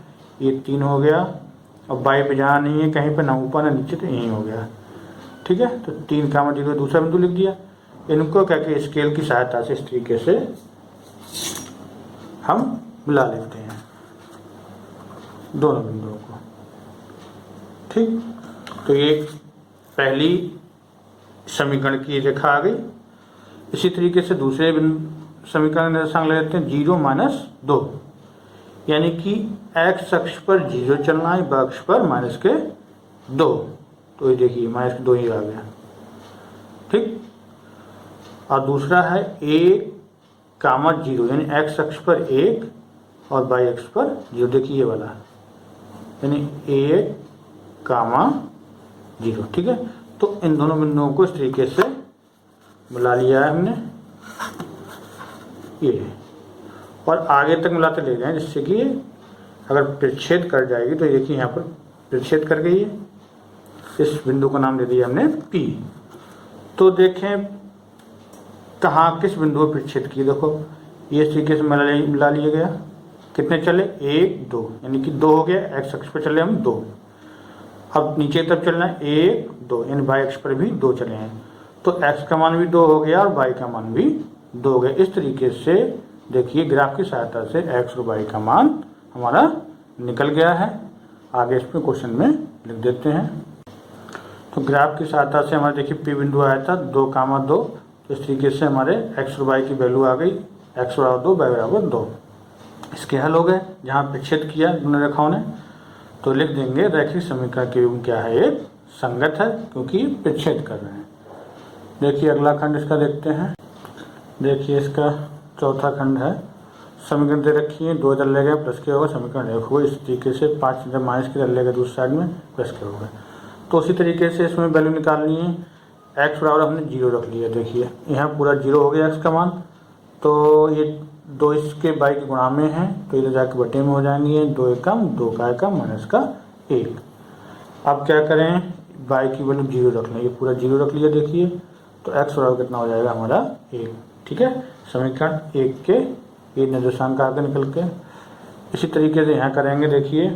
ये 3 हो गया, अब y पे जाना नहीं है कहीं पर, ना ऊपर ना नीचे, तो यहीं हो गया। ठीक है, तो 3 0 दूसरा बिंदु लिख दिया। इनको क्या कि स्केल की सहायता से इस तरीके से हम मिला लेते हैं दोनों बिंदुओं को। ठीक, तो ये पहली समीकरण की रेखा आ गई। इसी तरीके से दूसरे समीकरण निर्देशांक ले लेते हैं 0 - 2, यानी कि x अक्ष पर 0 चलना है, y अक्ष पर -2, तो ये देखिए -2 ही आ गया। ठीक, और दूसरा है 1 0, यानी x अक्ष पर 1 और y अक्ष पर 0, देखिए ये वाला, यानी 1 0। ठीक है, तो इन दोनों बिंदुओं को इस तरीके से मिला लिया है हमने ये, और आगे तक मिलाते ले गए, जिससे कि अगर प्रच्छेद कर जाएगी तो ये देखिए यहाँ पर प्रच्छेद कर गई है। इस बिंदु का नाम दे दिया हमने P। तो देखें कहाँ किस बिंदु पर प्रच्छेद की, देखो ये इस तरीके से मिला लिया गया। कितने चले 1 2, यानी कि 2 हो गया, x अक्ष पर चले हम 2, अब नीचे तरफ चलना है 1 2, यानी y अक्ष पर भी 2 चले हैं, तो x का मान भी 2 हो गया और y का मान भी 2 हो गया। इस तरीके से देखिए ग्राफ की सहायता से x और y का मान हमारा निकल गया है। आगे इसमें क्वेश्चन में लिख देते हैं। तो ग्राफ की सहायता से हमारे देखिए P बिंदु आया था 2 2, तो इस तरीके से हमारे x और y की वैल्यू आ गई, x बराबर 2 y बराबर 2। इसके हल हो गए जहाँ प्रच्छेद किया दोनों रेखाओं ने, तो लिख देंगे रैखिक समीकरण के युग्म क्या है, एक संगत है, क्योंकि प्रच्छेद कर रहे हैं। देखिए अगला खंड इसका देखते हैं। देखिए इसका चौथा खंड है, समीकरण दे रखी है, 2 इधर ले गए, प्लस के होगा, समीकरण 1 होगा। इस तरीके से 5 इधर माइनस के इधर ले गए, दूसरी साइड में प्लस के होगा। तो उसी तरीके से इसमें वैल्यू निकालनी है। x बराबर हमने 0 रख लिया, देखिए यहाँ पूरा 0 हो गया x का मान, तो ये 2 इसके y के गुणा में है, तो इधर जाके बटे में हो जाएंगे, 2 एकम 2 का एकम -1। अब क्या करें, y की वैल्यू 0 रख लें, ये पूरा 0 रख लिया देखिए, तो x बराबर कितना हो जाएगा हमारा 1। ठीक है, समीकरण 1 के ये निर्देशांक आगे निकल के। इसी तरीके से यहाँ करेंगे, देखिए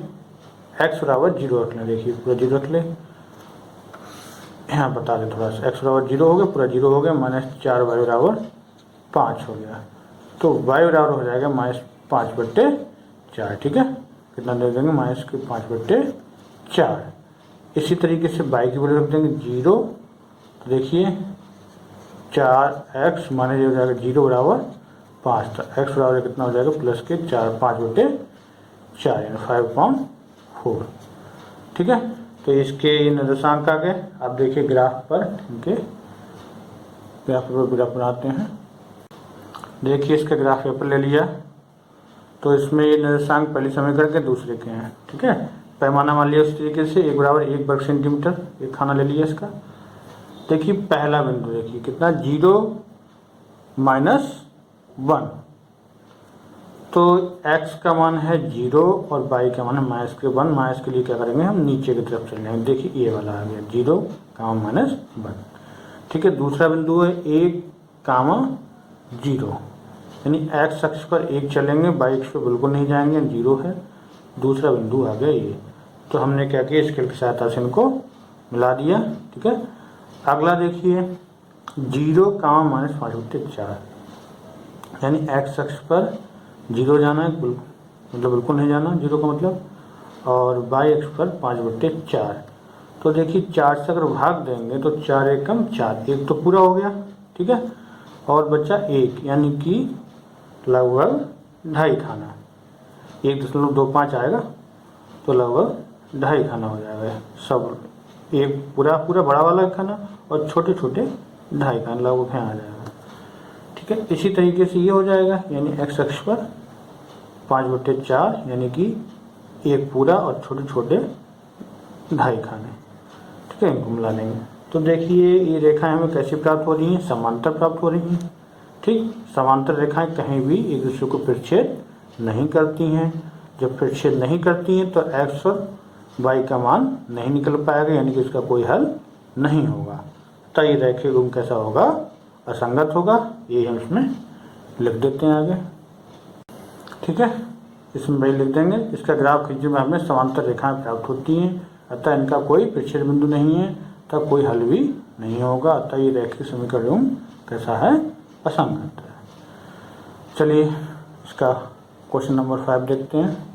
x बराबर 0 रख लें, देखिए पूरा 0 रख लें, यहाँ बता दें थोड़ा सा, x बराबर 0 हो गया, पूरा 0 हो गया, -4y बराबर 5 हो गया, तो y बराबर हो जाएगा -5/4। ठीक है, कितना दे देंगे, -5/4। इसी तरीके से y की वैल्यू रख देंगे 0, तो देखिए 4x माने हो जाएगा 0 बराबर 5, तो x बराबर कितना हो जाएगा प्लस के 5/4 यानी 5/4। ठीक है, तो इसके निर्देशांक आ गए। आप देखिए ग्राफ पर, इनके ग्राफ बनाते हैं। देखिए इसका ग्राफ पेपर ले लिया, तो इसमें ये निर्देशांक पहले समीकरण के दूसरे के हैं। ठीक है, पैमाना मान लिया उस तरीके से 1 बराबर 1 वर्ग सेंटीमीटर, एक खाना ले लिया इसका। देखिए पहला बिंदु देखिए कितना 0 -1, तो x का मान है 0 और y का मान है -1। माइनस के लिए क्या करेंगे, हम नीचे की तरफ चल जाएंगे, देखिए ये वाला आ गया 0, -1। ठीक है, दूसरा बिंदु है 1, 0, यानी x अक्ष पर 1 चलेंगे, y अक्ष पर बिल्कुल नहीं जाएंगे, 0 है। दूसरा बिंदु आ गया ये, तो हमने क्या किया, स्केल की सहायता से इनको मिला दिया। ठीक है, अगला देखिए 0, -5/4, यानी x अक्ष पर 0 जाना है, मतलब बिल्कुल नहीं जाना 0 का मतलब, और y अक्ष पर 5/4। तो देखिए 4 से अगर भाग देंगे तो 4 एकम 4, 1 तो पूरा हो गया। ठीक है, और बचा 1, यानी कि लगभग 2.5 खाना, 1.25 आएगा, तो लगभग 2.5 खाना हो जाएगा सब, एक पूरा बड़ा वाला खाना और छोटे छोटे 2.5 खाना लगभग यहाँ आ जाएगा। ठीक है, इसी तरीके से ये हो जाएगा, यानी x अक्ष पर 5/4, यानी कि एक पूरा और छोटे छोटे 2.5 खाने। ठीक है, इनको मिला लेंगे, तो देखिए ये रेखाएं हमें कैसी प्राप्त हो रही हैं, समांतर प्राप्त हो रही हैं। ठीक, समांतर रेखाएं कहीं भी एक दूसरे को प्रतिच्छेद नहीं करती हैं। जब प्रतिच्छेद नहीं करती हैं तो x और y का मान नहीं निकल पाएगा, यानी कि इसका कोई हल नहीं होगा। तो ये रैखिक गुण कैसा होगा, असंगत होगा, ये हम इसमें लिख देते हैं आगे। ठीक है, इसमें भाई लिख देंगे, इसका ग्राफ खींचने में हमें समांतर रेखाएं प्राप्त होती हैं, अतः इनका कोई प्रतिच्छेद बिंदु नहीं है, तब कोई हल भी नहीं होगा, अतः ये रैखिक समीकरण कैसा है, असंगत है। चलिए इसका क्वेश्चन नंबर 5 देखते हैं।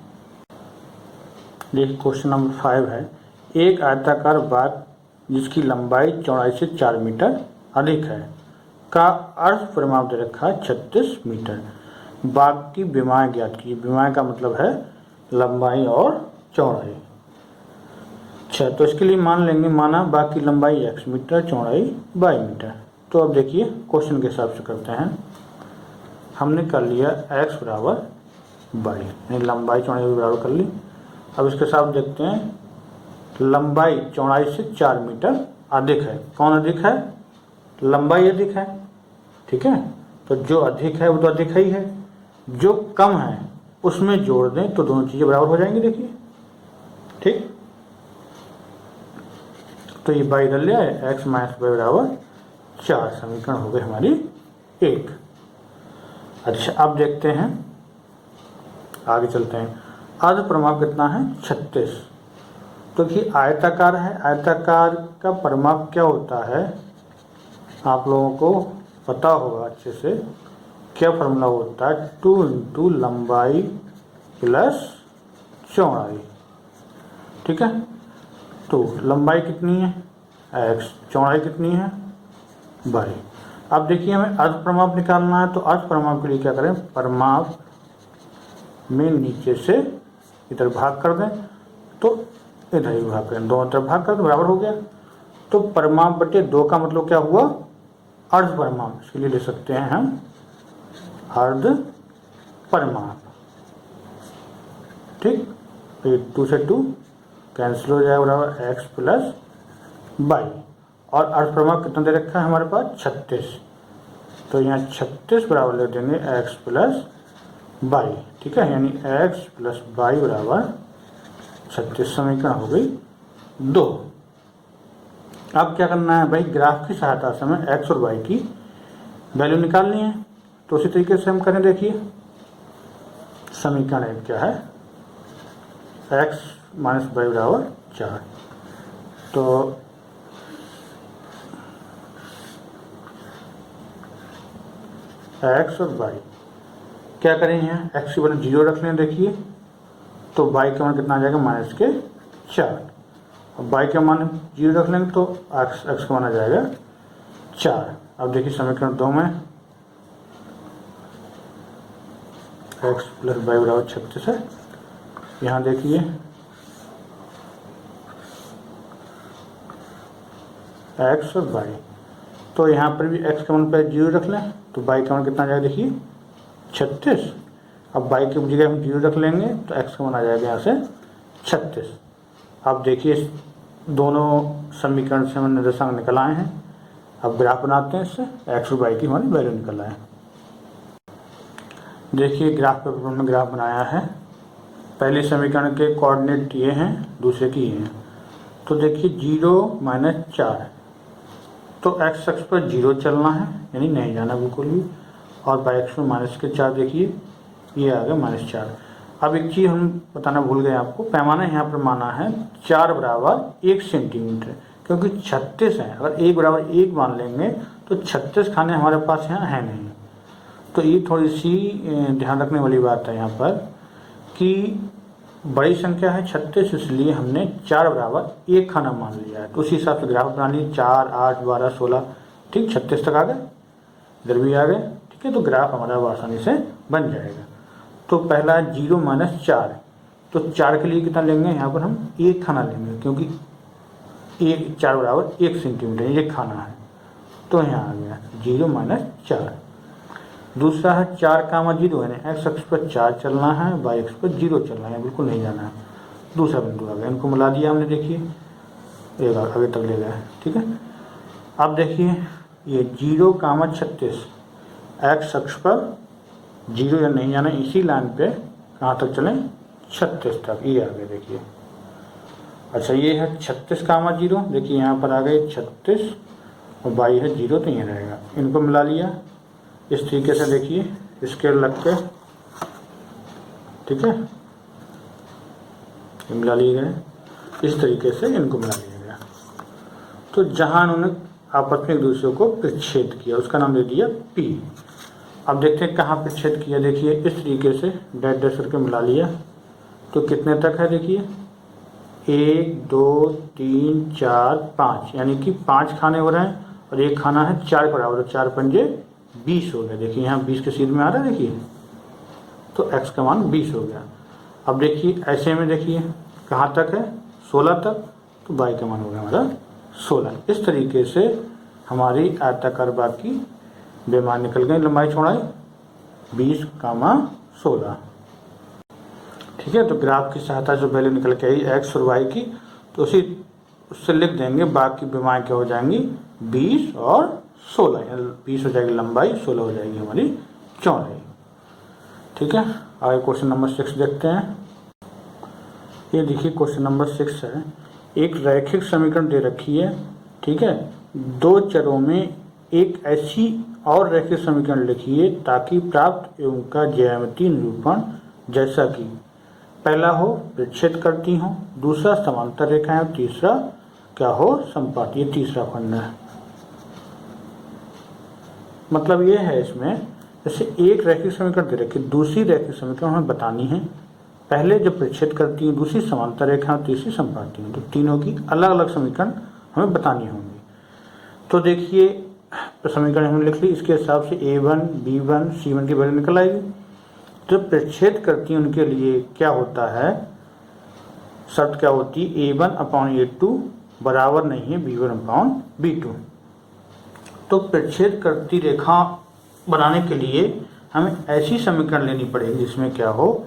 देखिए क्वेश्चन नंबर 5 है, एक आयताकार बाग जिसकी लंबाई चौड़ाई से 4 मीटर अधिक है का अर्ध परिमाप दे रखा है 36 मीटर। बाग की विमाएं ज्ञात कीजिए। विमाएं का मतलब है लंबाई और चौड़ाई। अच्छा, तो इसके लिए मान लेंगे, माना बाग की लंबाई x मीटर, चौड़ाई y मीटर। तो अब देखिए क्वेश्चन के हिसाब से करते हैं। हमने कर लिया x बराबर y, यानी लंबाई चौड़ाई बराबर कर ली। अब इसके साथ देखते हैं, लंबाई चौड़ाई से 4 मीटर अधिक है। कौन अधिक है, लंबाई अधिक है। ठीक है, तो जो अधिक है वो तो अधिक ही है, जो कम है उसमें जोड़ दें तो दोनों चीज़ें बराबर हो जाएंगी। देखिए ठीक, तो ये बाई इधर ले आए, x - y बराबर 4, समीकरण हो गई हमारी 1। अच्छा, अब देखते हैं, आगे चलते हैं। अर्ध परिमाप कितना है, 36। तो कि आयताकार है, आयताकार का परिमाप क्या होता है आप लोगों को पता होगा अच्छे से। क्या फॉर्मूला होता है, 2 × लंबाई प्लस चौड़ाई। ठीक है, तो लंबाई कितनी है x, चौड़ाई कितनी है y। अब देखिए हमें अर्ध परिमाप निकालना है, तो अर्ध परिमाप के लिए क्या करें, परिमाप में नीचे से इधर भाग कर दें, तो इधर ही भाग करें, दोनों तरफ भाग कर दो, बराबर हो गया। तो परिमाप बटे 2 का मतलब क्या हुआ, अर्ध परिमाप। इसके लिए ले सकते हैं हम अर्ध परिमाप। ठीक, 2 से 2 कैंसिल हो जाएगा, बराबर x प्लस y। और अर्ध परिमाप कितना दे रखा है हमारे पास, 36। तो यहाँ 36 बराबर ले देंगे x प्लस y। ठीक है, यानी x प्लस y बराबर 36, समीकरण हो गई 2। अब क्या करना है भाई, ग्राफ की सहायता से हमें एक्स और वाई की वैल्यू निकालनी है। तो उसी तरीके से हम करें, देखिए समीकरण एक क्या है, एक्स माइनस वाई बराबर 4। तो एक्स और वाई क्या करेंगे, एक्स की वैल्यू 0 रख लें, देखिए तो वाई का मान कितना आ जाएगा, -4। अब वाई का मान 0 रख लेंगे तो एक्स का मान आ जाएगा 4। अब देखिए समीकरण 2 में एक्स प्लस वाई बराबर 36 है। यहाँ देखिए एक्स और वाई, तो यहाँ पर भी एक्स का मान पहले 0 रख लें तो वाई का मान कितना आ जाएगा, देखिए 36। अब वाई की जगह हम 0 रख लेंगे तो एक्स का मान आ जाएगा यहाँ से 36। अब देखिए दोनों समीकरण से हम निर्देशांक निकल आए हैं। अब ग्राफ बनाते हैं, इससे एक्स और वाई की हमारी वैल्यू निकल आए। देखिए ग्राफ पेपर में ग्राफ बनाया है। पहले समीकरण के कोऑर्डिनेट ये हैं, दूसरे की ये हैं। तो देखिए 0 - 4, तो एक्स अक्ष पर 0 चलना है, यानी नहीं जाना बिल्कुल भी। और वाई अक्ष में -4, देखिए ये आ गया -4। अब एक चीज़ हम बताना भूल गए आपको, पैमाना यहाँ पर माना है 4 बराबर 1 सेंटीमीटर, क्योंकि 36 है। अगर 1 बराबर 1 मान लेंगे तो 36 खाने हमारे पास यहाँ है नहीं। तो ये थोड़ी सी ध्यान रखने वाली बात है यहाँ पर कि बड़ी संख्या है 36, इसलिए हमने 4 बराबर 1 खाना मान लिया है। तो उसी हिसाब से ग्राफ बना लिए, 4, 8, 12, 16, ठीक 36 तक आ गए, इधर भी आ गए, ठीक है। तो ग्राफ हमारा आसानी से बन जाएगा। तो पहला 0 - 4, तो 4 के लिए कितना लेंगे, यहाँ पर हम 1 खाना लेंगे, क्योंकि 4 बराबर 1 सेंटीमीटर ये खाना है। तो यहाँ आ गया 0 - 4। दूसरा है 4, 0 है, एक्स अक्ष पर 4 चलना है, वाई अक्ष पर 0 चलना है, बिल्कुल नहीं जाना है। दूसरा बिंदु आ गया, इनको मिला दिया हमने, देखिए एक आगे तक ले गए, ठीक है। अब देखिए ये 0, 36, एक्स अक्ष पर 0 या नहीं जाना, इसी लाइन पे कहाँ तक चलें, 36 तक, ये आ गए देखिए। अच्छा ये है 36, 0, देखिए यहाँ पर आ गए 36 और वाई है 0, तो ये रहेगा। इनको मिला लिया इस तरीके से, देखिए स्केल रख के, ठीक है, मिला लिए गए इस तरीके से, इनको मिला लिया गया। तो जहाँ उन्होंने आपस में एक दूसरे को प्रतिच्छेद किया उसका नाम दे दिया P। अब देखते हैं कहाँ प्रतिच्छेद किया, देखिए इस तरीके से डैश डैश करके मिला लिया। तो कितने तक है, देखिए 1, 2, 3, 4, 5, यानी कि 5 खाने हो रहे हैं और एक खाना है 4 बराबर, 4 पंजे 20 हो गया। देखिए यहाँ 20 के सीध में आ रहा है, देखिए तो x का मान 20 हो गया। अब देखिए ऐसे में देखिए कहाँ तक है, 16 तक, तो y का मान हो गया हमारा 16। इस तरीके से हमारी आयताकार बाग की बेमार निकल गई, लंबाई चौड़ाई 20, 16, ठीक है। तो ग्राफ की सहायता से वैल्यू निकल के आई एक्स और वाई की, तो उससे लिख देंगे बाग की बेमार क्या हो जाएंगी, 20 और 16, 20 हो जाएगी लंबाई, 16 हो जाएगी हमारी चौड़ाई, ठीक है। आगे क्वेश्चन नंबर 6 देखते हैं। ये देखिए क्वेश्चन नंबर 6 है, एक रैखिक समीकरण दे रखी है, ठीक है। 2 चरों में एक ऐसी और रैखिक समीकरण लिखिए ताकि प्राप्त एवं का ज्यामितीय निरूपण जैसा कि पहला हो प्रतिच्छेद करती हो, दूसरा समांतर रेखाएं, और तीसरा क्या हो, समपाती। ये तीसरा खंड है। मतलब ये है इसमें, जैसे एक रैखिक समीकरण दे रखी, दूसरी रैखिक समीकरण हमें बतानी है। पहले जब प्रतिच्छेद करती है, दूसरी समांतर रेखा और तीसरी समपाती है, तो तीनों की अलग अलग समीकरण हमें बतानी होंगी। तो देखिए समीकरण हमने लिख ली, इसके हिसाब से A1, B1, C1 की वैल्यू निकल आएगी। जब प्रतिच्छेद करती है उनके लिए क्या होता है, शर्त क्या होती है, A1/A2 बराबर नहीं है B1/B2। तो प्रतिच्छेद करती रेखा बनाने के लिए हमें ऐसी समीकरण लेनी पड़ेगी जिसमें क्या हो,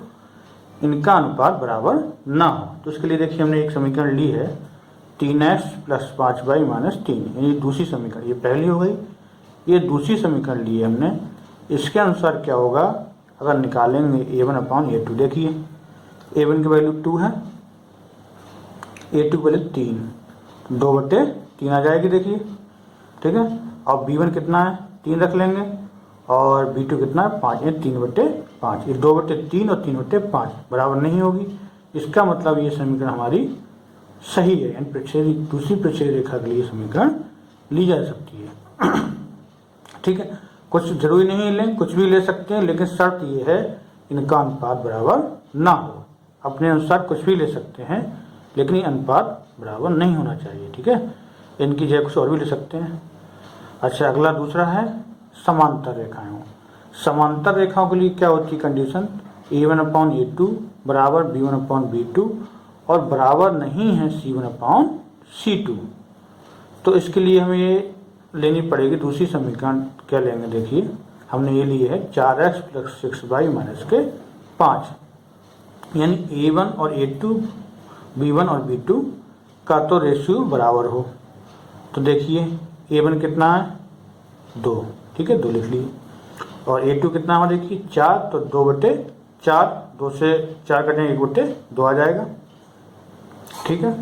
इनका अनुपात बराबर ना हो। तो इसके लिए देखिए हमने एक समीकरण ली है, 3x + 5y - 3, ये दूसरी समीकरण, ये पहली हो गई, ये दूसरी समीकरण ली है हमने। इसके अनुसार क्या होगा, अगर निकालेंगे A1/A2, देखिए A1 की वैल्यू 2 है, A2 बले 3, 2/3 आ जाएगी देखिए, ठीक है। और B1 कितना है 3 रख लेंगे, और B2 कितना है 5, ये 3/5, ये 2/3 और 3/5 बराबर नहीं होगी। इसका मतलब ये समीकरण हमारी सही है, यानी दूसरी प्रक्षेप रेखा के लिए समीकरण ली जा सकती है। ठीक है, कुछ जरूरी नहीं लें, कुछ भी ले सकते हैं, लेकिन शर्त ये है इनका अनुपात बराबर ना हो। अपने अनुसार कुछ भी ले सकते हैं, लेकिन ये अनुपात बराबर नहीं होना चाहिए, ठीक है। इनकी जगह कुछ और भी ले सकते हैं। अच्छा, अगला दूसरा है समांतर रेखाएं। समांतर रेखाओं के लिए क्या होती है कंडीशन, A1/A2 बराबर B1/B2 और बराबर नहीं है C1/C2। तो इसके लिए हमें ये लेनी पड़ेगी दूसरी समीकरण। क्या लेंगे देखिए, हमने ये लिए है 4x + 6y - 5, यानी A1 और A2, B1 और B2 का तो रेशियो बराबर हो। तो देखिए A1 कितना है 2, ठीक है, 2 लिख लिए, और A2 कितना है देखिए 4, तो 2/4, 2 से 4 कटेंगे 1/2 आ जाएगा, ठीक है।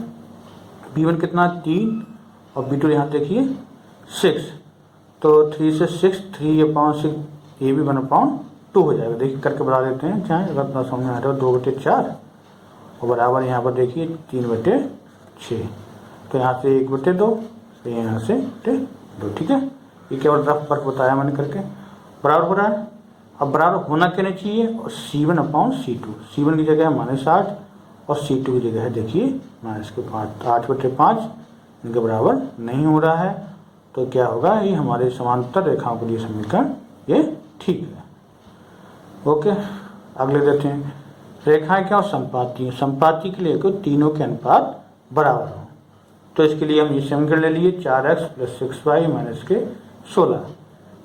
B1 कितना 3, और B2 यहाँ देखिए 6, तो 3 से 6, 3/6, ये भी 1/2 हो जाएगा। देखिए करके बढ़ा देते हैं, चाहे अगर अपना सामने आ रहा है 2/4 और बराबर यहाँ पर देखिए 3/6, तो यहाँ से 1/2, तो यहाँ से 2, ठीक है। ये केवल रफ फर्क बताया मैंने करके, बराबर हो रहा है। अब बराबर होना क्या नहीं चाहिए, और C1/C2, C1 की जगह है -8 और C2 की जगह है देखिए -5, 8/5 इनके बराबर नहीं हो रहा है। तो क्या होगा, ये हमारे समांतर रेखाओं के लिए समीकरण ये ठीक है। ओके, अगले देखते हैं रेखाएं क्या और संपाति। संपाति के लिए तीनों के अनुपात बराबर हो, तो इसके लिए हम ये समीकरण ले लिए 4x + 6y - 16,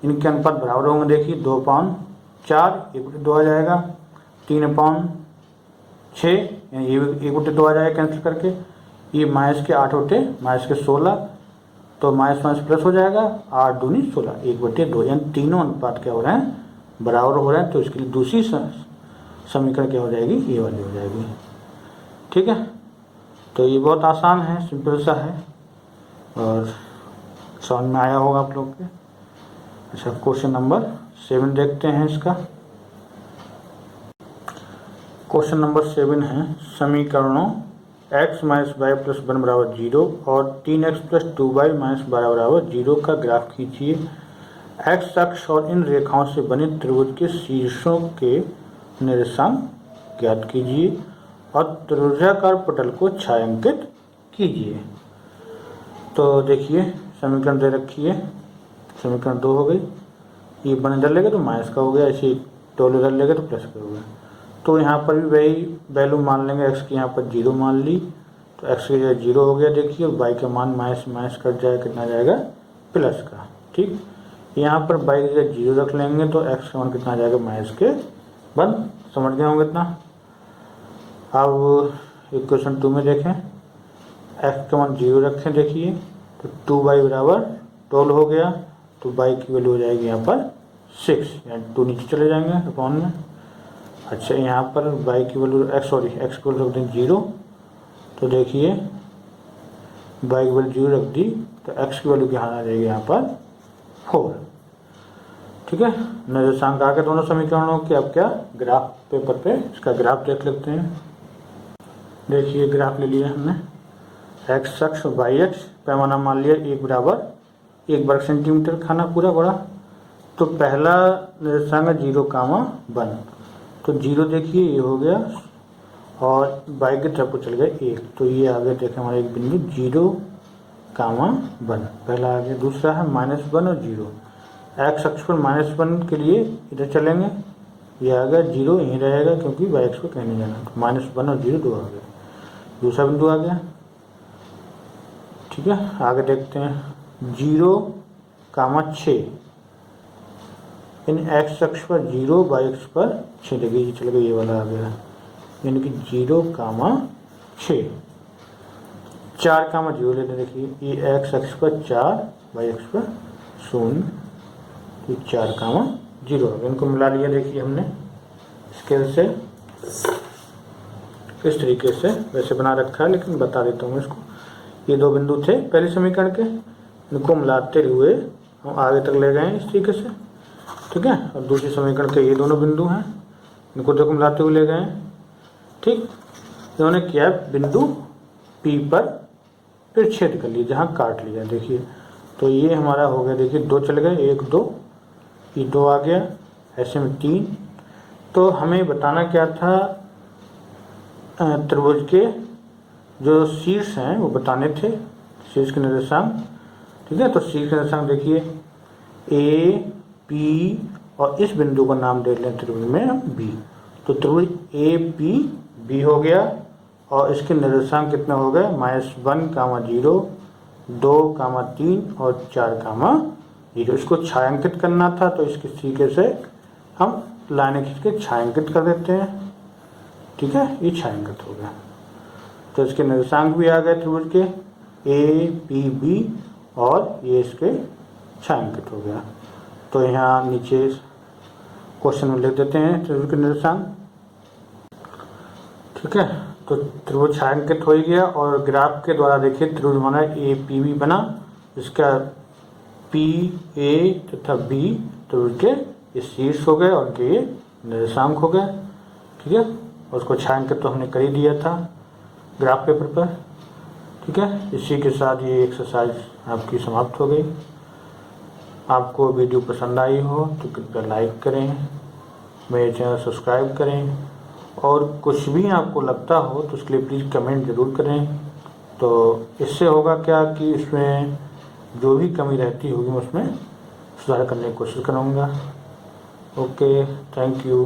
इनके अनुपात बराबर होंगे। देखिए 2/4, 1/2 आ जाएगा, 3/6 यानी 1/2 आ जाएगा कैंसिल करके, ये -8/16, तो माइनस प्लस हो जाएगा, 8 दूनी 16, 1/2, यानी तीनों अनुपात क्या हो रहे हैं बराबर हो रहे हैं। तो इसके लिए दूसरी समीकरण क्या हो जाएगी, ये वाली हो जाएगी, ठीक है। तो ये बहुत आसान है, सिंपल सा है, और समझ में आया होगा आप लोग के। अच्छा, क्वेश्चन नंबर 7 देखते हैं इसका। क्वेश्चन नंबर 7 है समीकरणों x - y + 1 = 0 और 3x + 2y - 12 = 0 का ग्राफ खींचिए। x अक्ष और इन रेखाओं से बने त्रिभुज के शीर्षों के निर्देशांक ज्ञात कीजिए और त्रिभुजाकार पटल को छायांकित कीजिए। तो देखिए समीकरण दे रखी है, समीकरण 2 हो गई, ये बन इधर लेगा तो माइनस का हो गया, ऐसे टोल इधर लेगा तो प्लस का हो गया। तो यहाँ पर भी वही वैल्यू मान लेंगे, x की यहाँ पर 0 मान ली, तो x की जगह 0 हो गया देखिए, और y का मान माइनस कट जाएगा, कितना जाएगा प्लस का, ठीक। यहाँ पर y की जगह 0 रख लेंगे, तो x का मान कितना जाएगा -1, समझ गए होंगे इतना। अब इक्वेशन 2 में देखें, x का मान 0 रखें देखिए, तो 2y = 12 हो गया, तो y की वैल्यू हो जाएगी यहाँ पर 6, यानी 2 नीचे चले जाएंगे अपॉन में। अच्छा, यहाँ पर y की वैल्यू x की वैल्यू रख दें 0, तो देखिए y की वैल्यू 0 रख दी, तो x की वैल्यू क्या आ जाएगी यहाँ पर 4, ठीक है। निर्देशांक आ गए दोनों समीकरणों के। अब क्या ग्राफ पेपर पे इसका ग्राफ देख लेते हैं। देखिए ग्राफ ले लिया हमने, x अक्ष और y अक्ष, पैमाना मान लिया 1 वर्ग सेंटीमीटर खाना पूरा बड़ा। तो पहला निर्देशांक है 0, 1, तो 0 देखिए ये हो गया, और y की तरफ को चल गया 1, तो ये आ गया देखें हमारा एक बिंदु 0, 1 पहला आ गया। दूसरा है -1 और 0, x अक्ष पर -1 के लिए इधर चलेंगे, ये आ गया 0, यहीं रहेगा क्योंकि y अक्ष को कहीं नहीं जाना, तो -1 और 0 2 आ गया। दूसरा बिंदु आ गया, ठीक है। आगे देखते हैं 0, 6, इन x अक्ष पर 0, y अक्ष पर 6, देखिए ये चल गया, ये वाला आ गया, यानी कि 0, 6, 4, 0 लेते देखिए, ये x अक्ष पर 4, y अक्ष पर 0, तो 4, 0, इनको मिला लिया देखिए हमने स्केल से। इस तरीके से वैसे बना रखा है, लेकिन बता देता हूँ इसको। ये दो बिंदु थे पहले समीकरण के, इनको मिलाते हुए हम आगे तक ले गए इस तरीके से, ठीक है। और दूसरे समीकरण के ये दोनों बिंदु हैं, इनको देखो मिलाते हुए ले गए, ठीक। इन्होंने किया बिंदु P पर फिर छेद कर लिया, जहाँ काट लिया, देखिए। तो ये हमारा हो गया, देखिए 2 चल गए, 1 2, ये 2 आ गया, ऐसे में 3। तो हमें बताना क्या था, त्रिभुज के जो शीर्ष हैं वो बताने थे, शीर्ष के निर्देशांक, ठीक है। तो शीर्ष के निर्देशांक देखिए A P और इस बिंदु का नाम दे लें त्रिभुज में B। तो त्रिभुज A P B हो गया और इसके निर्देशांक कितने हो गए, -1, 0, 2, 3 और 4, 0। इसको छायांकित करना था, तो इस तरीके से हम लाइनें खींच के छायांकित कर देते हैं, ठीक है। ये छायांकित हो गया। तो इसके निर्देशांक भी आ गए त्रिभुज के A P B और ये इसके छायांकित हो गया। तो यहाँ नीचे क्वेश्चन में लिख देते हैं त्रिभुज के निर्देशांक, ठीक है। तो त्रिभुज छायांकित हो ही गया और ग्राफ के द्वारा देखिए त्रिभुज बना A P B बना, इसका P A तथा B त्रिभुज के ये शीर्ष हो गए और उनके ये निर्देशांक हो गए, ठीक है। और उसको छायांकित तो हमने कर ही दिया था ग्राफ पेपर पर, ठीक है। इसी के साथ ये एक्सरसाइज आपकी समाप्त हो गई। आपको वीडियो पसंद आई हो तो कृपया लाइक करें, मेरे चैनल सब्सक्राइब करें, और कुछ भी आपको लगता हो तो उसके लिए प्लीज़ कमेंट ज़रूर करें। तो इससे होगा क्या कि इसमें जो भी कमी रहती होगी मैं उसमें सुधार करने की कोशिश करूँगा। Okay, thank you.